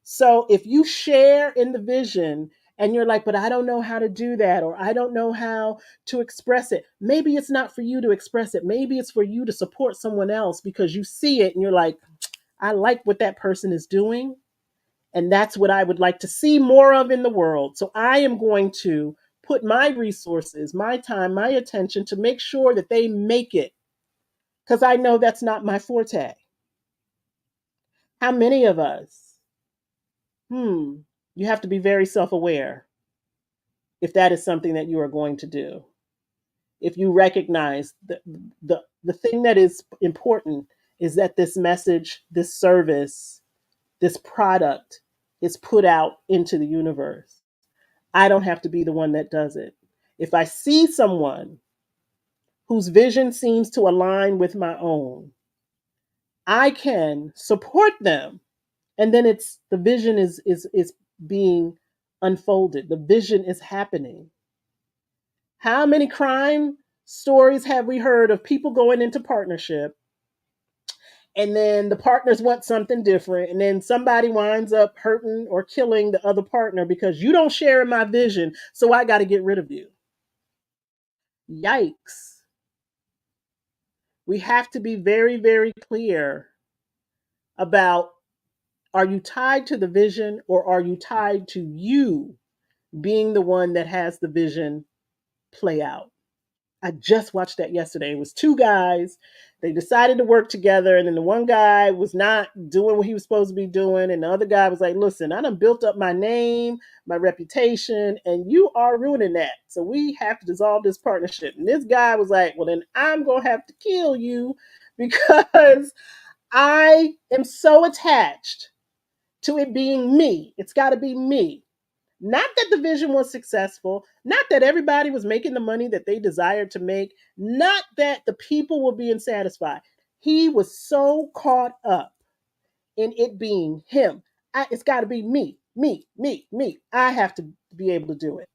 So if you share in the vision and you're like, but I don't know how to do that, or I don't know how to express it, maybe it's not for you to express it. Maybe it's for you to support someone else because you see it and you're like, I like what that person is doing. And that's what I would like to see more of in the world. So I am going to put my resources, my time, my attention to make sure that they make it, because I know that's not my forte. How many of us? You have to be very self aware if that is something that you are going to do. If you recognize the thing that is important is that this message, this service, this product is put out into the universe. I don't have to be the one that does it. If I see someone whose vision seems to align with my own, I can support them. And then it's the vision is being unfolded. The vision is happening. How many crime stories have we heard of people going into partnership and then the partners want something different and then somebody winds up hurting or killing the other partner because you don't share in my vision, so I got to get rid of you? Yikes. We have to be very, very clear about, are you tied to the vision or are you tied to you being the one that has the vision play out? I just watched that yesterday. It was two guys. They decided to work together, and then the one guy was not doing what he was supposed to be doing, and the other guy was like, listen, I done built up my name, my reputation, and you are ruining that. So we have to dissolve this partnership. And this guy was like, well, then I'm going to have to kill you because I am so attached to it being me. It's got to be me. Not that the vision was successful, not that everybody was making the money that they desired to make, not that the people were being satisfied. He was so caught up in it being him. It's got to be me, me, me, me. I have to be able to do it.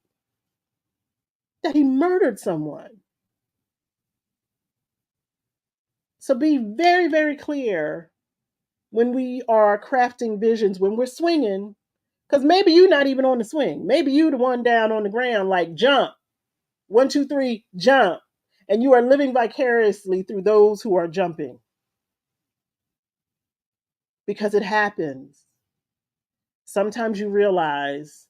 That he murdered someone. So be very, very clear when we are crafting visions, when we're swinging, because maybe you're not even on the swing. Maybe you the one down on the ground, like jump. 1, 2, 3, jump. And you are living vicariously through those who are jumping because it happens. Sometimes you realize,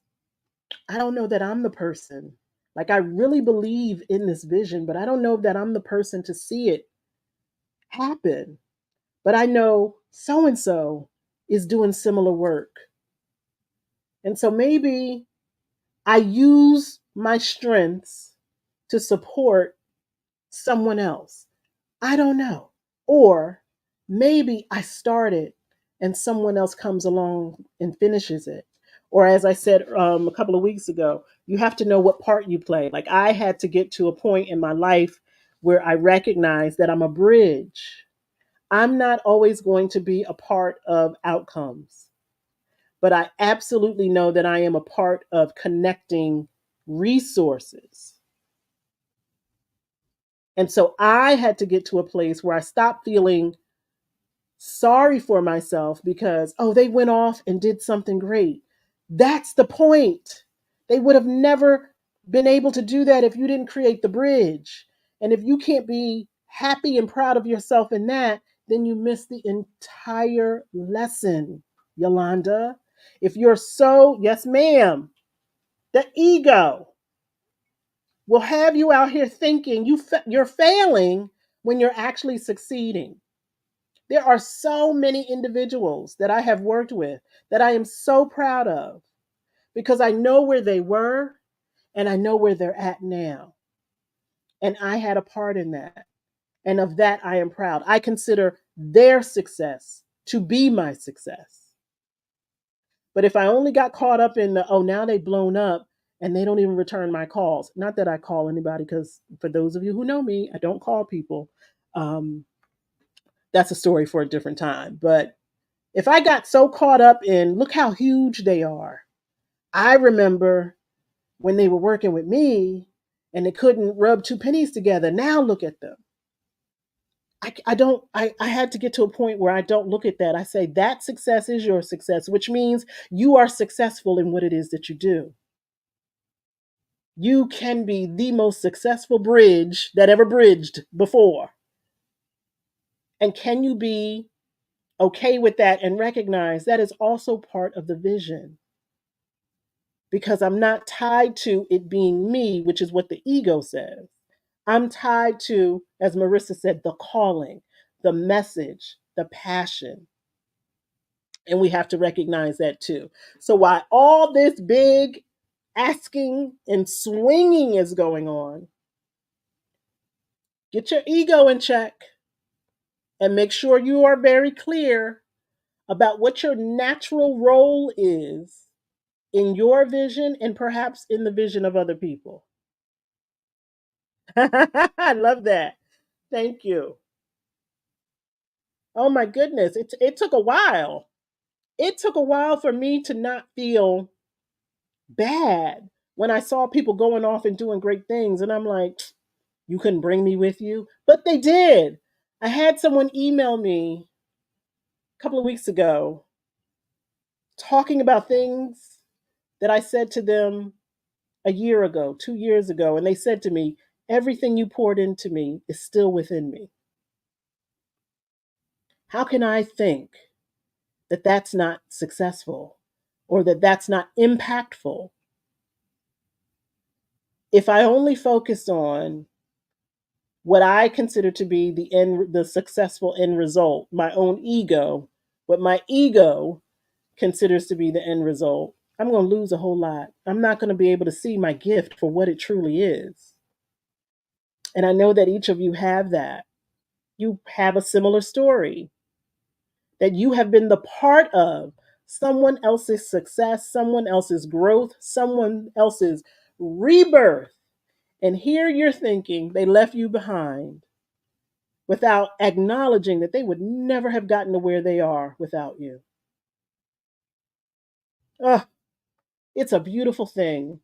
I don't know that I'm the person. Like, I really believe in this vision, but I don't know that I'm the person to see it happen. But I know so and so is doing similar work. And so maybe I use my strengths to support someone else. I don't know. Or maybe I started and someone else comes along and finishes it. Or, as I said a couple of weeks ago, you have to know what part you play. Like, I had to get to a point in my life where I recognize that I'm a bridge. I'm not always going to be a part of outcomes, but I absolutely know that I am a part of connecting resources. And so I had to get to a place where I stopped feeling sorry for myself because, oh, they went off and did something great. That's the point. They would have never been able to do that if you didn't create the bridge. And if you can't be happy and proud of yourself in that, then you miss the entire lesson, Yolanda. If you're so, yes, ma'am, the ego will have you out here thinking you're failing when you're actually succeeding. There are so many individuals that I have worked with that I am so proud of because I know where they were and I know where they're at now. And I had a part in that. And of that, I am proud. I consider their success to be my success. But if I only got caught up in the, oh, now they've blown up and they don't even return my calls. Not that I call anybody, because for those of you who know me, I don't call people. Um, that's a story for a different time. But if I got so caught up in, look how huge they are. I remember when they were working with me and they couldn't rub two pennies together. Now look at them. I don't, I had to get to a point where I don't look at that. I say that success is your success, which means you are successful in what it is that you do. You can be the most successful bridge that ever bridged before. And can you be okay with that and recognize that is also part of the vision? Because I'm not tied to it being me, which is what the ego says. I'm tied to, as Marissa said, the calling, the message, the passion. And we have to recognize that too. So, while all this big asking and swinging is going on, get your ego in check and make sure you are very clear about what your natural role is in your vision and perhaps in the vision of other people. I love that. Thank you. Oh my goodness. It took a while. It took a while for me to not feel bad when I saw people going off and doing great things. And I'm like, you couldn't bring me with you? But they did. I had someone email me a couple of weeks ago talking about things that I said to them a year ago, 2 years ago. And they said to me, everything you poured into me is still within me. How can I think that that's not successful or that that's not impactful if I only focused on what I consider to be the successful end result, my own ego, what my ego considers to be the end result? I'm going to lose a whole lot. I'm not going to be able to see my gift for what it truly is. And I know that each of you have that. You have a similar story that you have been the part of someone else's success, someone else's growth, someone else's rebirth. And here you're thinking they left you behind without acknowledging that they would never have gotten to where they are without you. Oh, it's a beautiful thing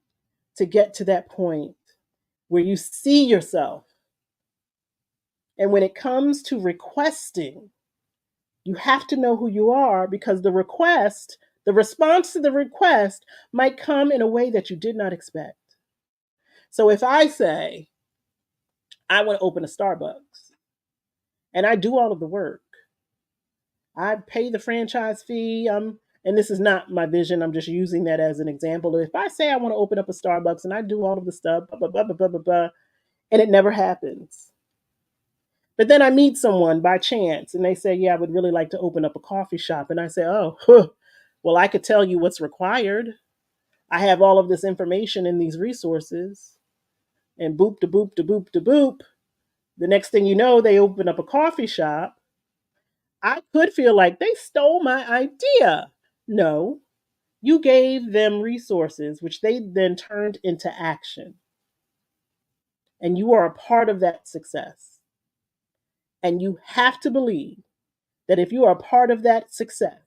to get to that point where you see yourself. And when it comes to requesting, you have to know who you are, because the response to the request might come in a way that you did not expect. So if I say, I want to open a Starbucks and I do all of the work, I pay the franchise fee, and this is not my vision, I'm just using that as an example. If I say I want to open up a Starbucks and I do all of the stuff, blah, blah, blah, blah, blah, blah, blah, and it never happens. But then I meet someone by chance and they say, yeah, I would really like to open up a coffee shop. And I say, oh, well, I could tell you what's required. I have all of this information and these resources. And boop, to boop, to boop, to boop. The next thing you know, they open up a coffee shop. I could feel like they stole my idea. No, you gave them resources, which they then turned into action. And you are a part of that success. And you have to believe that if you are a part of that success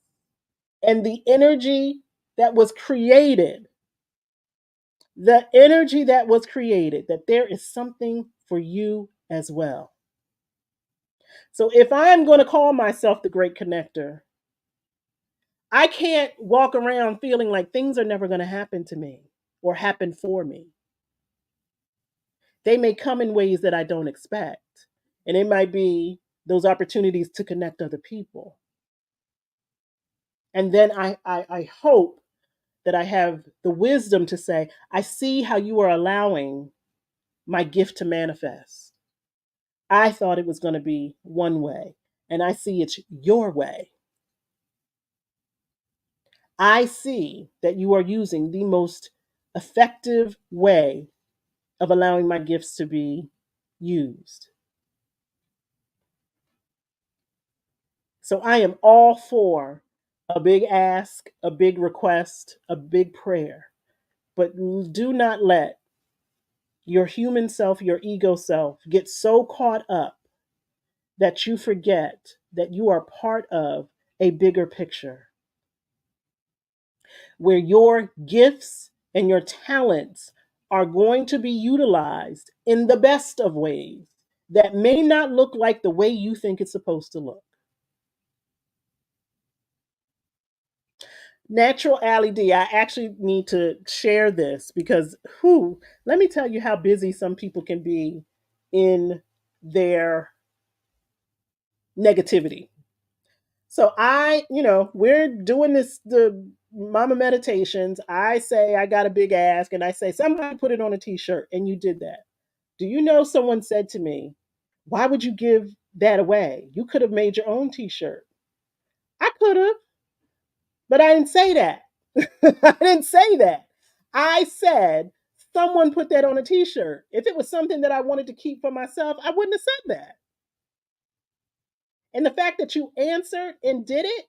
and the energy that was created, that there is something for you as well. So if I'm going to call myself the great connector, I can't walk around feeling like things are never going to happen to me or happen for me. They may come in ways that I don't expect. And it might be those opportunities to connect other people. And then I hope that I have the wisdom to say, I see how you are allowing my gift to manifest. I thought it was going to be one way, and I see it's your way. I see that you are using the most effective way of allowing my gifts to be used. So I am all for a big ask, a big request, a big prayer. But do not let your human self, your ego self, get so caught up that you forget that you are part of a bigger picture where your gifts and your talents are going to be utilized in the best of ways that may not look like the way you think it's supposed to look. Natural Alley D, I actually need to share this because who, let me tell you how busy some people can be in their negativity. So we're doing the mama meditations. I say I got a big ask and I say somebody put it on a t-shirt and you did that. Do you know someone said to me, "Why would you give that away? You could have made your own t-shirt." I could have, but I didn't say that. I didn't say that. I said someone put that on a t-shirt. If it was something that I wanted to keep for myself, I wouldn't have said that. And the fact that you answered and did it,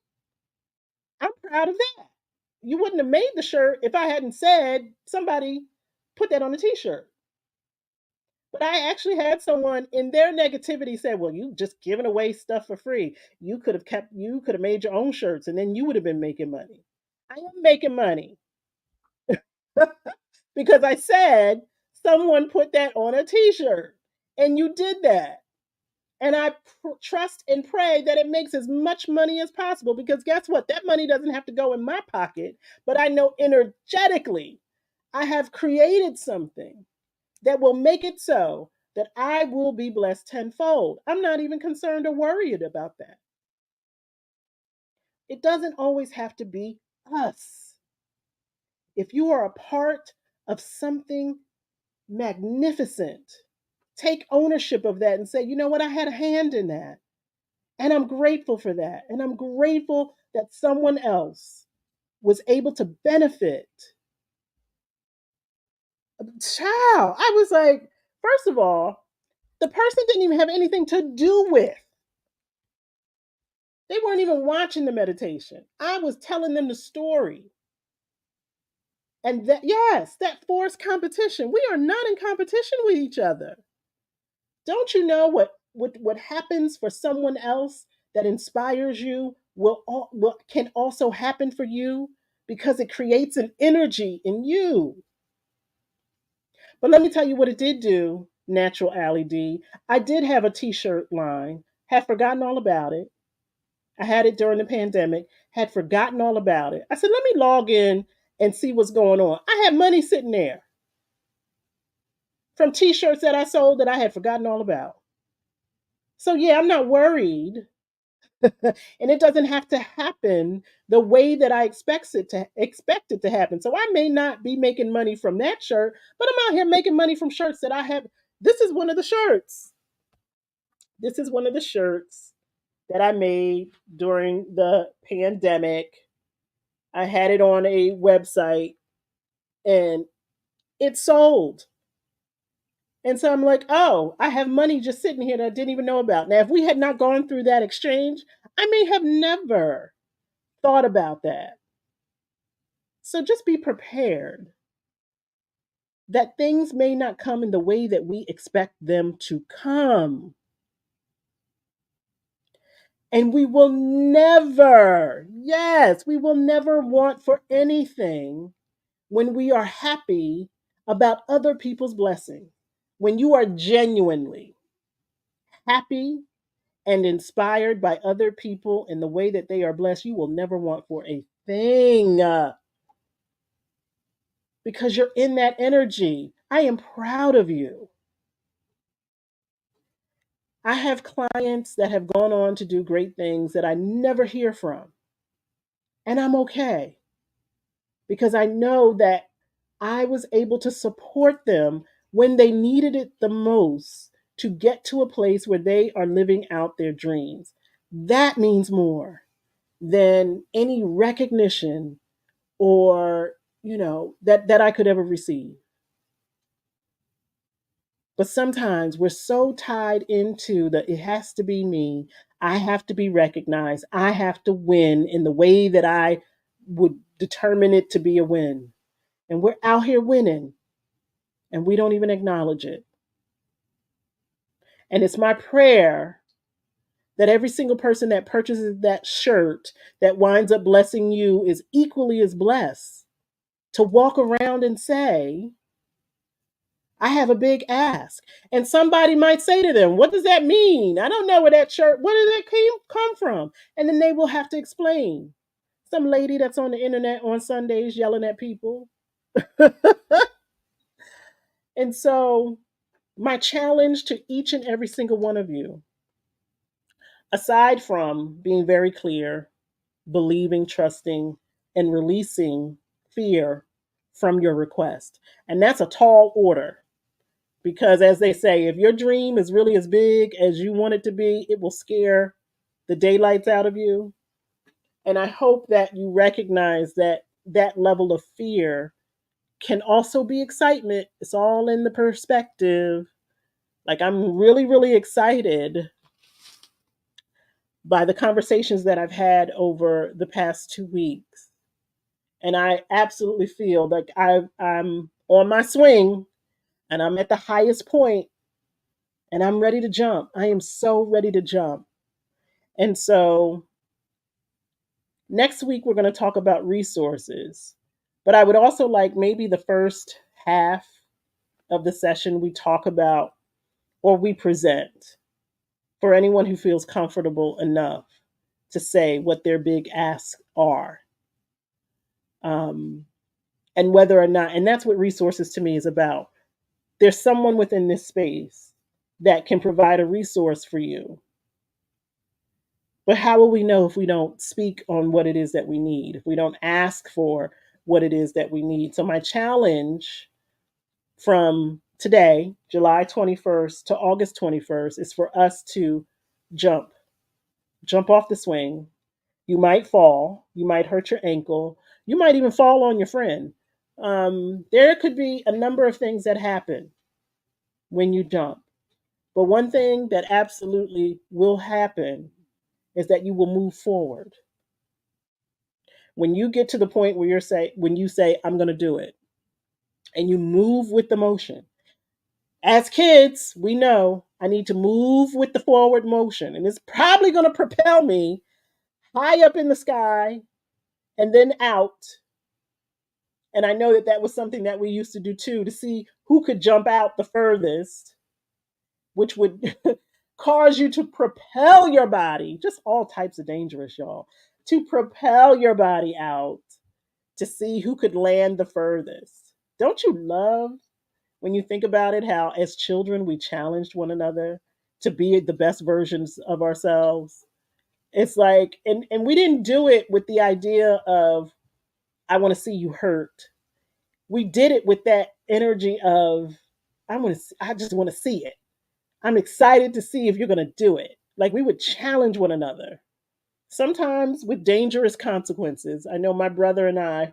I'm proud of that. You wouldn't have made the shirt if I hadn't said somebody put that on a t-shirt. But I actually had someone in their negativity say, "Well, you just giving away stuff for free. You could have made your own shirts and then you would have been making money." I am making money because I said someone put that on a t-shirt and you did that. And I trust and pray that it makes as much money as possible because guess what? That money doesn't have to go in my pocket, but I know energetically I have created something that will make it so that I will be blessed tenfold. I'm not even concerned or worried about that. It doesn't always have to be us. If you are a part of something magnificent, take ownership of that and say, "You know what? I had a hand in that. And I'm grateful for that. And I'm grateful that someone else was able to benefit." Child, I was like, first of all, the person didn't even have anything to do with. They weren't even watching the meditation. I was telling them the story. And that, yes, that forced competition. We are not in competition with each other. Don't you know what happens for someone else that inspires you will can also happen for you because it creates an energy in you. But let me tell you what it did do, Natural Alley D. I did have a t-shirt line, had forgotten all about it. I had it during the pandemic, had forgotten all about it. I said, let me log in and see what's going on. I had money sitting there from t-shirts that I sold that I had forgotten all about. So yeah, I'm not worried. And it doesn't have to happen the way that I expect it to happen. So I may not be making money from that shirt, but I'm out here making money from shirts that I have. This is one of the shirts. This is one of the shirts that I made during the pandemic. I had it on a website and it sold. And so I'm like, oh, I have money just sitting here that I didn't even know about. Now, if we had not gone through that exchange, I may have never thought about that. So just be prepared that things may not come in the way that we expect them to come. And we will never, yes, we will never want for anything when we are happy about other people's blessing. When you are genuinely happy and inspired by other people in the way that they are blessed, you will never want for a thing because you're in that energy. I am proud of you. I have clients that have gone on to do great things that I never hear from. And I'm okay because I know that I was able to support them when they needed it the most to get to a place where they are living out their dreams. That means more than any recognition or, that I could ever receive. But sometimes we're so tied into the it has to be me. I have to be recognized. I have to win in the way that I would determine it to be a win. And we're out here winning and we don't even acknowledge it. And it's my prayer that every single person that purchases that shirt that winds up blessing you is equally as blessed to walk around and say, I have a big ask. And somebody might say to them, what does that mean? I don't know where that shirt, where did that come from? And then they will have to explain. Some lady that's on the internet on Sundays yelling at people. And so, my challenge to each and every single one of you, aside from being very clear, believing, trusting, and releasing fear from your request. And that's a tall order because, as they say, if your dream is really as big as you want it to be, it will scare the daylights out of you. And I hope that you recognize that that level of fear can also be excitement. It's all in the perspective. Like, I'm really, really excited by the conversations that I've had over the past 2 weeks. And I absolutely feel like I'm on my swing and I'm at the highest point and I'm ready to jump. I am so ready to jump. And so next week, we're going to talk about resources. But I would also like maybe the first half of the session we talk about or we present for anyone who feels comfortable enough to say what their big asks are. Um, and whether or not, and that's what resources to me is about. There's someone within this space that can provide a resource for you. But how will we know if we don't speak on what it is that we need, if we don't ask for what it is that we need? So, my challenge from today, July 21st to August 21st, is for us to jump, jump off the swing. You might fall, you might hurt your ankle, you might even fall on your friend. There could be a number of things that happen when you jump. But one thing that absolutely will happen is that you will move forward. When you get to the point where when you say, I'm going to do it, and you move with the motion. As kids, we know I need to move with the forward motion, and it's probably going to propel me high up in the sky and then out. And I know that that was something that we used to do too, to see who could jump out the furthest, which would cause you to propel your body, just all types of dangerous, y'all, to propel your body out to see who could land the furthest. Don't you love when you think about it, how as children we challenged one another to be the best versions of ourselves? It's like, and we didn't do it with the idea of, I want to see you hurt. We did it with that energy of, I just want to see it. I'm excited to see if you're going to do it. Like, we would challenge one another, sometimes with dangerous consequences. I know my brother and I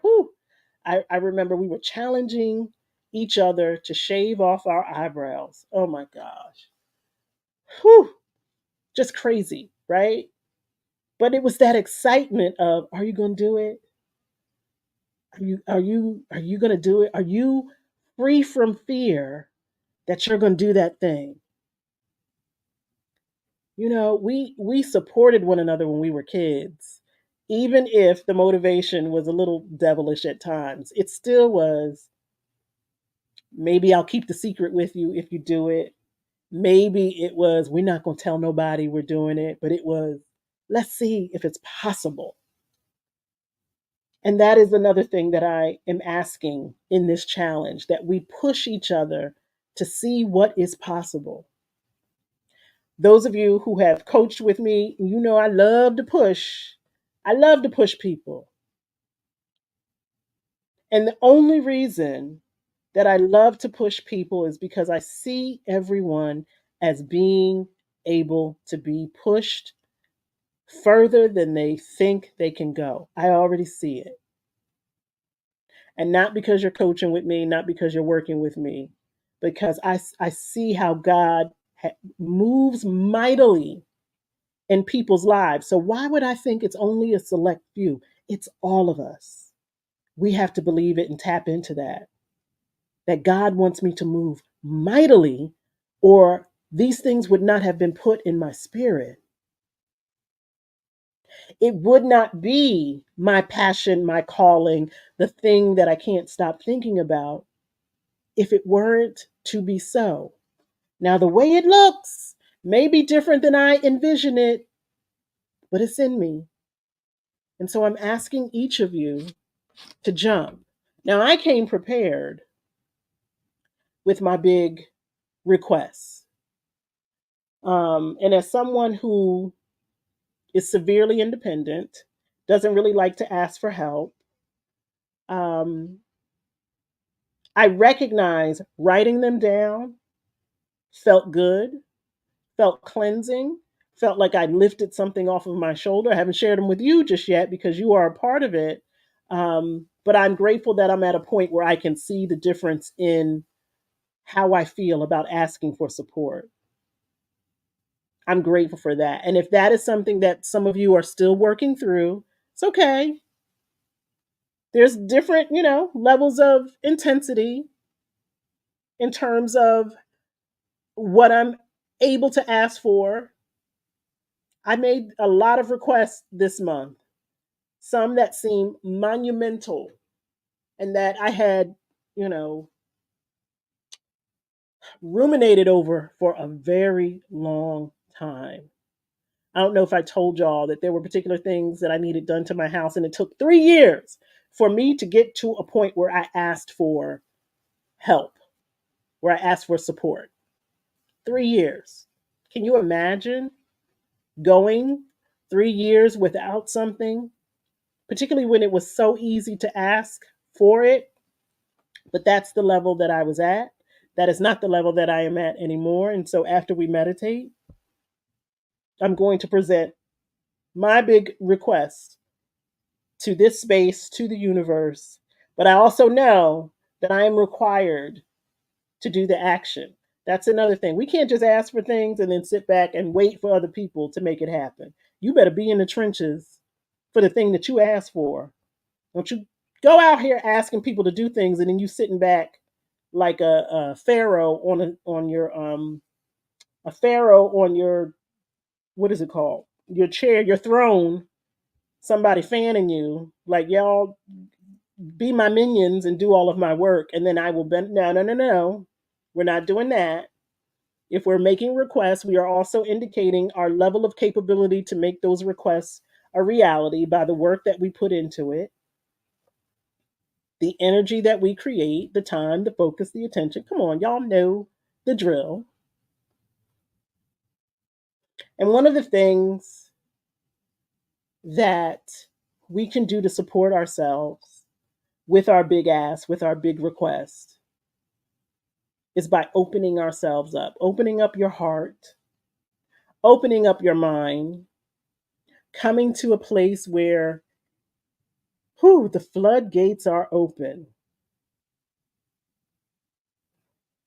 remember we were challenging each other to shave off our eyebrows. Oh my gosh. Whew, just crazy, right? But it was that excitement of, are you going to do it? Are you going to do it? Are you free from fear that you're going to do that thing? We supported one another when we were kids. Even if the motivation was a little devilish at times, it still was, maybe I'll keep the secret with you if you do it. Maybe it was, we're not going to tell nobody we're doing it, but it was, let's see if it's possible. And that is another thing that I am asking in this challenge, that we push each other to see what is possible. Those of you who have coached with me, you know I love to push. I love to push people. And the only reason that I love to push people is because I see everyone as being able to be pushed further than they think they can go. I already see it. And not because you're coaching with me, not because you're working with me, because I see how God moves mightily in people's lives. So why would I think it's only a select few? It's all of us. We have to believe it and tap into that God wants me to move mightily, or these things would not have been put in my spirit. It would not be my passion, my calling, the thing that I can't stop thinking about if it weren't to be so. Now, the way it looks may be different than I envision it, but it's in me. And so I'm asking each of you to jump. Now, I came prepared with my big requests. And as someone who is severely independent, doesn't really like to ask for help, um, I recognize writing them down felt good, felt cleansing, felt like I lifted something off of my shoulder. I haven't shared them with you just yet because you are a part of it. But I'm grateful that I'm at a point where I can see the difference in how I feel about asking for support. I'm grateful for that. And if that is something that some of you are still working through, it's okay. There's different, levels of intensity in terms of what I'm able to ask for. I made a lot of requests this month, some that seem monumental and that I had, you know, ruminated over for a very long time. I don't know if I told y'all that there were particular things that I needed done to my house, and it took 3 years for me to get to a point where I asked for help, where I asked for support. 3 years. Can you imagine going 3 years without something, particularly when it was so easy to ask for it? But that's the level that I was at. That is not the level that I am at anymore. And so after we meditate, I'm going to present my big request to this space, to the universe. But I also know that I am required to do the action. That's another thing. We can't just ask for things and then sit back and wait for other people to make it happen. You better be in the trenches for the thing that you asked for. Don't you go out here asking people to do things and then you sitting back like a pharaoh on your a pharaoh on your, what is it called, your chair, your throne, somebody fanning you like, y'all be my minions and do all of my work, and then I will bend. No, no, no, no. We're not doing that. If we're making requests, we are also indicating our level of capability to make those requests a reality by the work that we put into it, the energy that we create, the time, the focus, the attention. Come on, y'all know the drill. And one of the things that we can do to support ourselves with our big ask, with our big request, is by opening ourselves up, opening up your heart, opening up your mind, coming to a place where, whew, the floodgates are open.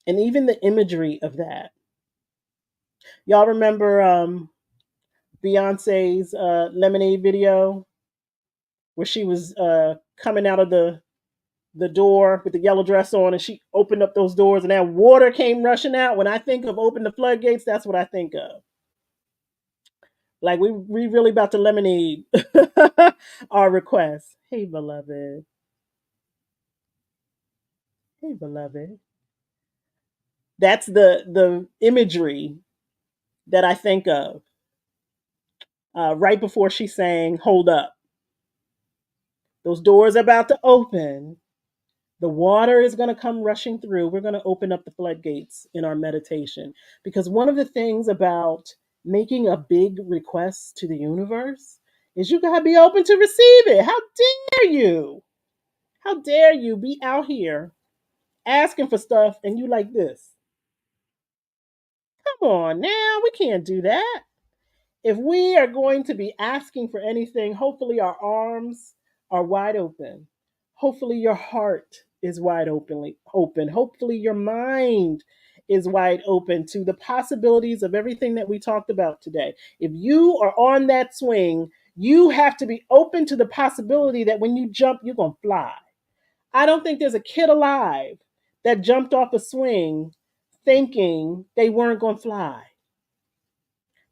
And even the imagery of that. Y'all remember Beyonce's Lemonade video where she was coming out of the door with the yellow dress on and she opened up those doors and that water came rushing out? When I think of open the floodgates, that's what I think of. Like we really about to lemonade our requests. Hey beloved. Hey beloved. That's the imagery that I think of right before she sang "Hold Up." Those doors are about to open. The water is going to come rushing through. We're going to open up the floodgates in our meditation because one of the things about making a big request to the universe is you got to be open to receive it. How dare you? How dare you be out here asking for stuff and you like this? Come on now, we can't do that. If we are going to be asking for anything, hopefully our arms are wide open. Hopefully your heart is wide open. Hopefully your mind is wide open to the possibilities of everything that we talked about today. If you are on that swing, you have to be open to the possibility that when you jump, you're going to fly. I don't think there's a kid alive that jumped off a swing thinking they weren't going to fly.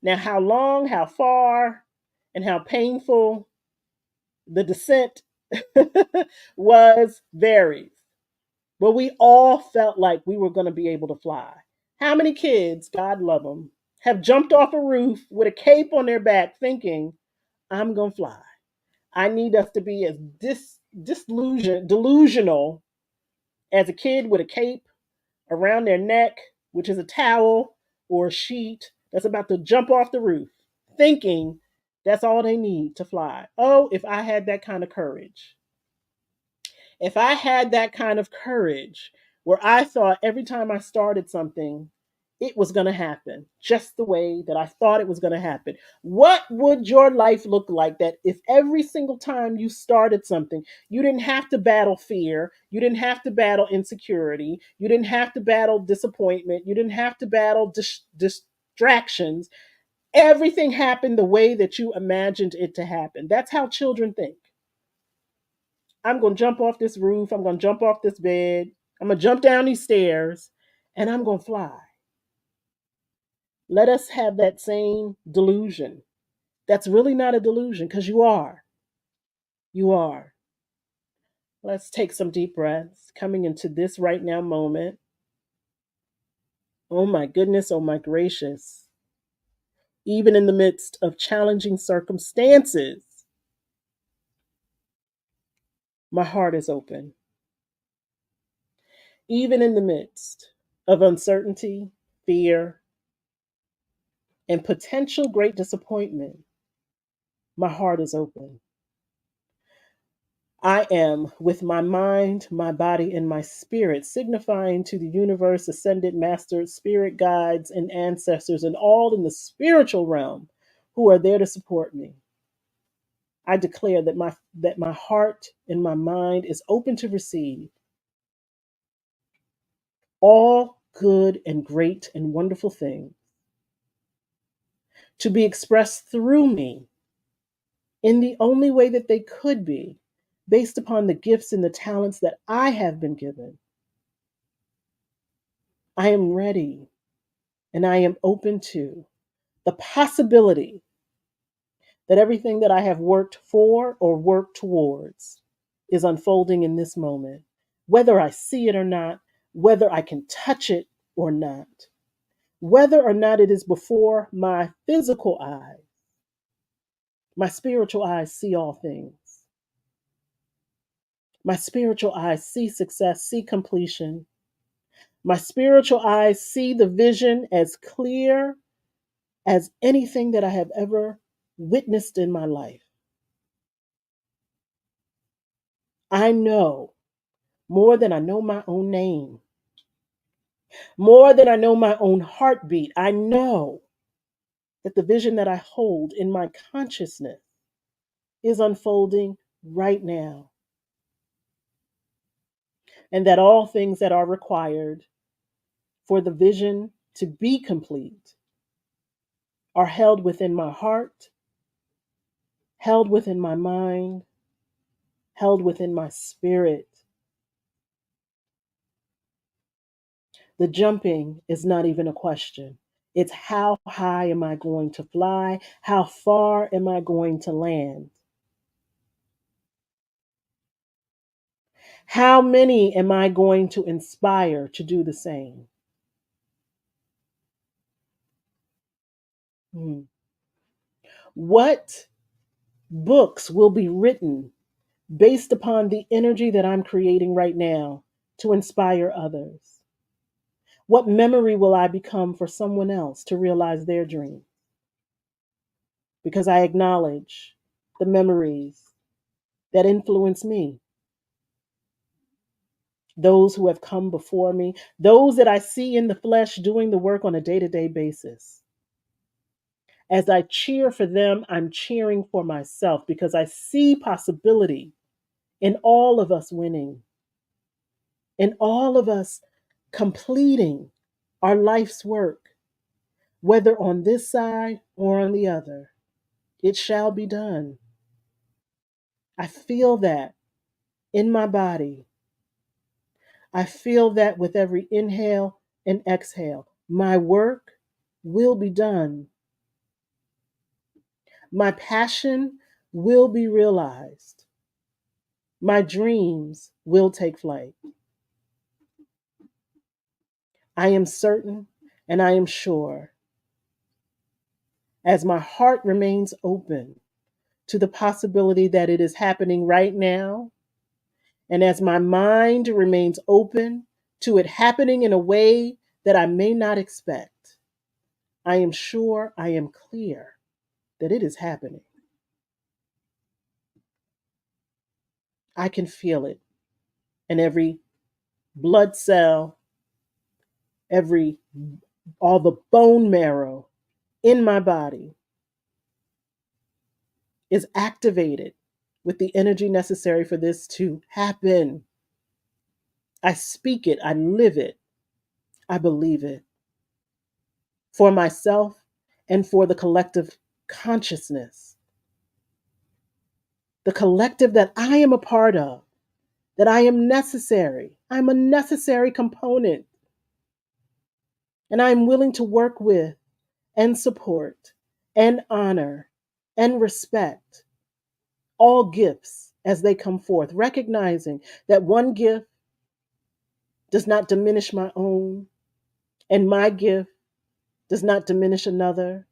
Now, how long, how far, and how painful the descent was varies. But we all felt like we were going to be able to fly. How many kids, God love them, have jumped off a roof with a cape on their back thinking, I'm going to fly? I need us to be as delusional as a kid with a cape around their neck, which is a towel or a sheet that's about to jump off the roof, thinking that's all they need to fly. Oh, if I had that kind of courage. If I had that kind of courage where I thought every time I started something, it was going to happen just the way that I thought it was going to happen. What would your life look like that if every single time you started something, you didn't have to battle fear, you didn't have to battle insecurity, you didn't have to battle disappointment, you didn't have to battle distractions? Everything happened the way that you imagined it to happen. That's how children think. I'm going to jump off this roof. I'm going to jump off this bed. I'm going to jump down these stairs and I'm going to fly. Let us have that same delusion. That's really not a delusion because you are. You are. Let's take some deep breaths coming into this right now moment. Oh my goodness. Oh my gracious. Even in the midst of challenging circumstances, my heart is open. Even in the midst of uncertainty, fear, and potential great disappointment, my heart is open. I am, with my mind, my body, and my spirit, signifying to the universe, ascended masters, spirit guides, and ancestors, and all in the spiritual realm who are there to support me. I declare that my heart and my mind is open to receive all good and great and wonderful things to be expressed through me in the only way that they could be, based upon the gifts and the talents that I have been given. I am ready and I am open to the possibility that everything that I have worked for or worked towards is unfolding in this moment, whether I see it or not, whether I can touch it or not, whether or not it is before my physical eye. My spiritual eyes see all things. My spiritual eyes see success, see completion. My spiritual eyes see the vision as clear as anything that I have ever witnessed in my life. I know more than I know my own name, more than I know my own heartbeat. I know that the vision that I hold in my consciousness is unfolding right now, and that all things that are required for the vision to be complete are held within my heart, held within my mind, held within my spirit. The jumping is not even a question. It's how high am I going to fly? How far am I going to land? How many am I going to inspire to do the same? Hmm. What books will be written based upon the energy that I'm creating right now to inspire others? What memory will I become for someone else to realize their dream? Because I acknowledge the memories that influence me, those who have come before me, those that I see in the flesh doing the work on a day to day basis. As I cheer for them, I'm cheering for myself because I see possibility in all of us winning, in all of us completing our life's work, whether on this side or on the other. It shall be done. I feel that in my body. I feel that with every inhale and exhale. My work will be done. My passion will be realized. My dreams will take flight. I am certain and I am sure, as my heart remains open to the possibility that it is happening right now, and as my mind remains open to it happening in a way that I may not expect, I am sure, I am clear that it is happening. I can feel it in every blood cell, every all the bone marrow in my body is activated with the energy necessary for this to happen. I speak it, I live it, I believe it for myself and for the collective consciousness, the collective that I am a part of, that I am necessary. I'm a necessary component, and I am willing to work with and support and honor and respect all gifts as they come forth, recognizing that one gift does not diminish my own, and my gift does not diminish another,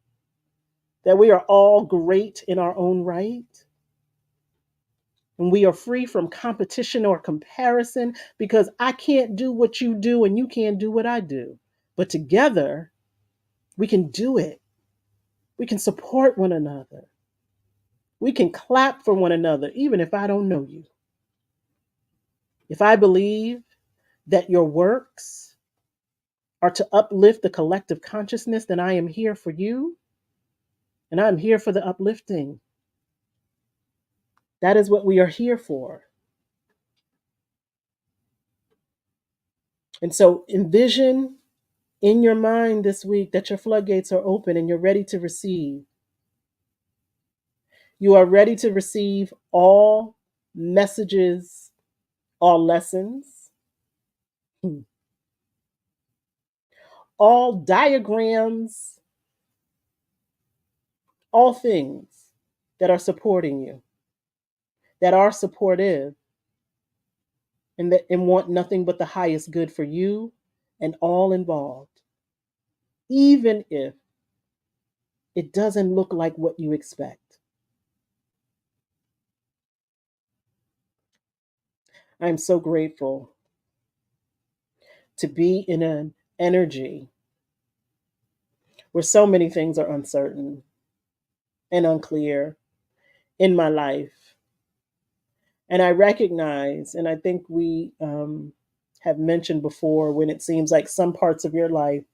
that we are all great in our own right, and we are free from competition or comparison because I can't do what you do and you can't do what I do. But together, we can do it. We can support one another. We can clap for one another, even if I don't know you. If I believe that your works are to uplift the collective consciousness, then I am here for you and I'm here for the uplifting. That is what we are here for. And so envision in your mind this week that your floodgates are open and you're ready to receive. You are ready to receive all messages, all lessons, all diagrams, all things that are supporting you, that are supportive, and want nothing but the highest good for you and all involved, even if it doesn't look like what you expect. I'm so grateful to be in an energy where so many things are uncertain and unclear in my life. And I recognize, and I think we have mentioned before, when it seems like some parts of your life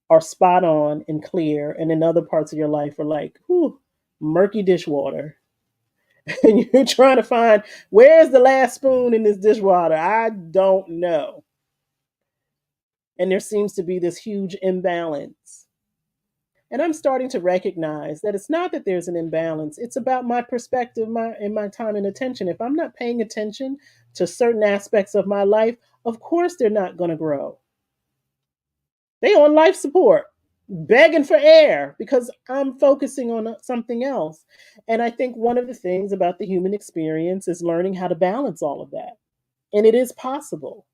are spot on and clear, and in other parts of your life are like, whew, murky dishwater. And you're trying to find where's the last spoon in this dishwater? I don't know. And there seems to be this huge imbalance. And I'm starting to recognize that it's not that there's an imbalance. It's about my perspective, my time and attention. If I'm not paying attention to certain aspects of my life, of course they're not going to grow. They on life support, begging for air because I'm focusing on something else. And I think one of the things about the human experience is learning how to balance all of that. And it is possible.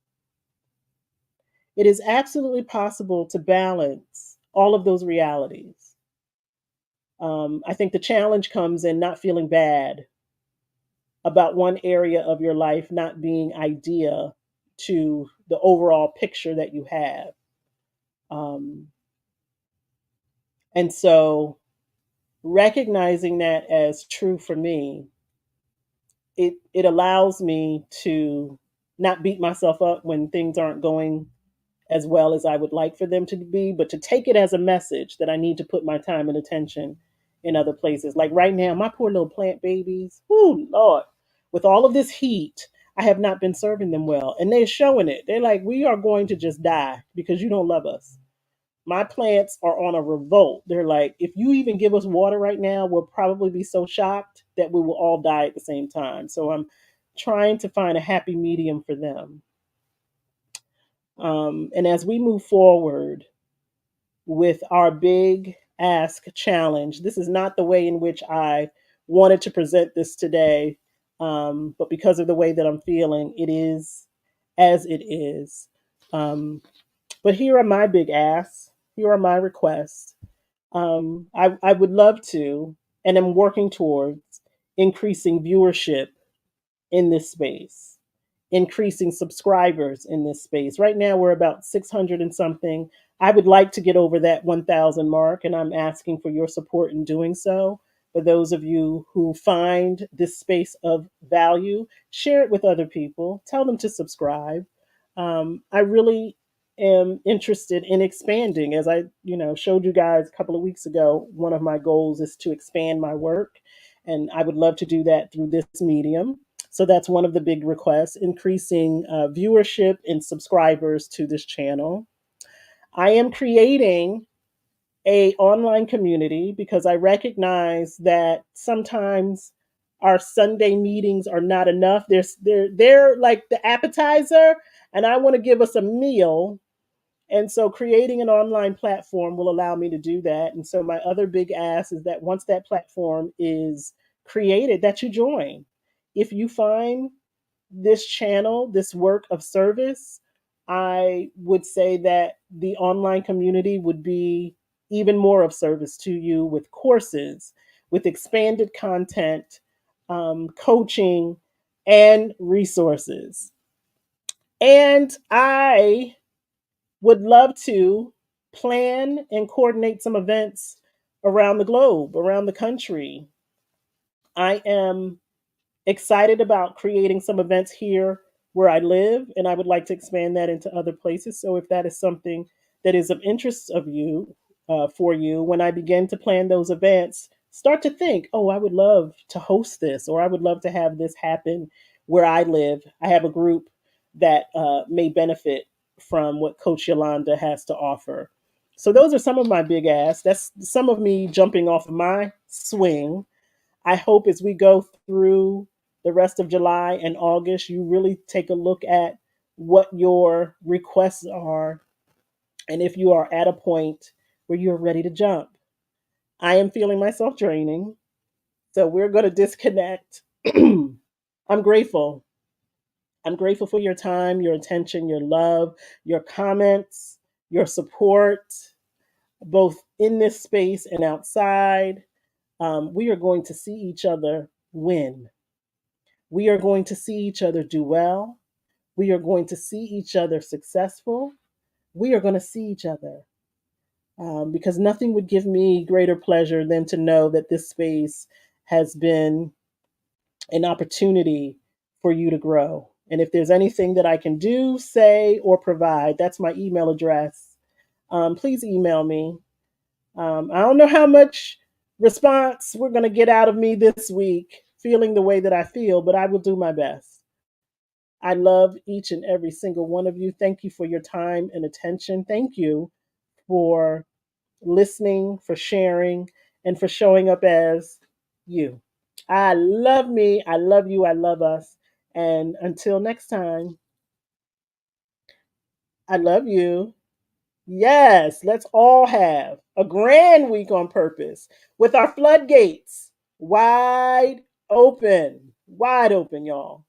It is absolutely possible to balance all of those realities. I think the challenge comes in not feeling bad about one area of your life not being idea to the overall picture that you have. Um, and so recognizing that as true for me, it allows me to not beat myself up when things aren't going as well as I would like for them to be, but to take it as a message that I need to put my time and attention in other places. Like right now, my poor little plant babies, oh Lord, with all of this heat, I have not been serving them well. And they're showing it. They're like, we are going to just die because you don't love us. My plants are on a revolt. They're like, if you even give us water right now, we'll probably be so shocked that we will all die at the same time. So I'm trying to find a happy medium for them. And as we move forward with our big ask challenge, this is not the way in which I wanted to present this today. But because of the way that I'm feeling, it is as it is. Um, but here are my big asks. Here are my requests. I would love to, and I'm working towards increasing viewership in this space, increasing subscribers in this space. Right now, we're about 600 and something. I would like to get over that 1,000 mark, and I'm asking for your support in doing so. For those of you who find this space of value, share it with other people. Tell them to subscribe. I really am interested in expanding. As I, showed you guys a couple of weeks ago, one of my goals is to expand my work, and I would love to do that through this medium. So that's one of the big requests, increasing viewership and subscribers to this channel. I am creating a online community because I recognize that sometimes our Sunday meetings are not enough. They're like the appetizer, and I want to give us a meal. And so creating an online platform will allow me to do that. And so my other big ask is that once that platform is created, that you join. If you find this channel, this work of service, I would say that the online community would be even more of service to you with courses, with expanded content, coaching, and resources. And I would love to plan and coordinate some events around the globe, around the country. I am excited about creating some events here where I live, and I would like to expand that into other places. So if that is something that is of interest of you, for you, when I begin to plan those events, start to think, oh, I would love to host this, or I would love to have this happen where I live. I have a group that may benefit from what Coach Yolanda has to offer. So those are some of my big asks. That's some of me jumping off of my swing. I hope as we go through the rest of July and August, you really take a look at what your requests are and if you are at a point where you're ready to jump. I am feeling myself draining, so we're going to disconnect. I'm grateful. I'm grateful for your time, your attention, your love, your comments, your support, both in this space and outside. We are going to see each other win. We are going to see each other do well. We are going to see each other successful. We are going to see each other, because nothing would give me greater pleasure than to know that this space has been an opportunity for you to grow. And if there's anything that I can do, say, or provide, that's my email address. Please email me. I don't know how much response we're going to get out of me this week, feeling the way that I feel, but I will do my best. I love each and every single one of you. Thank you for your time and attention. Thank you for listening, for sharing, and for showing up as you. I love me. I love you. I love us. And until next time, I love you. Yes, let's all have a grand week on purpose with our floodgates wide open, y'all.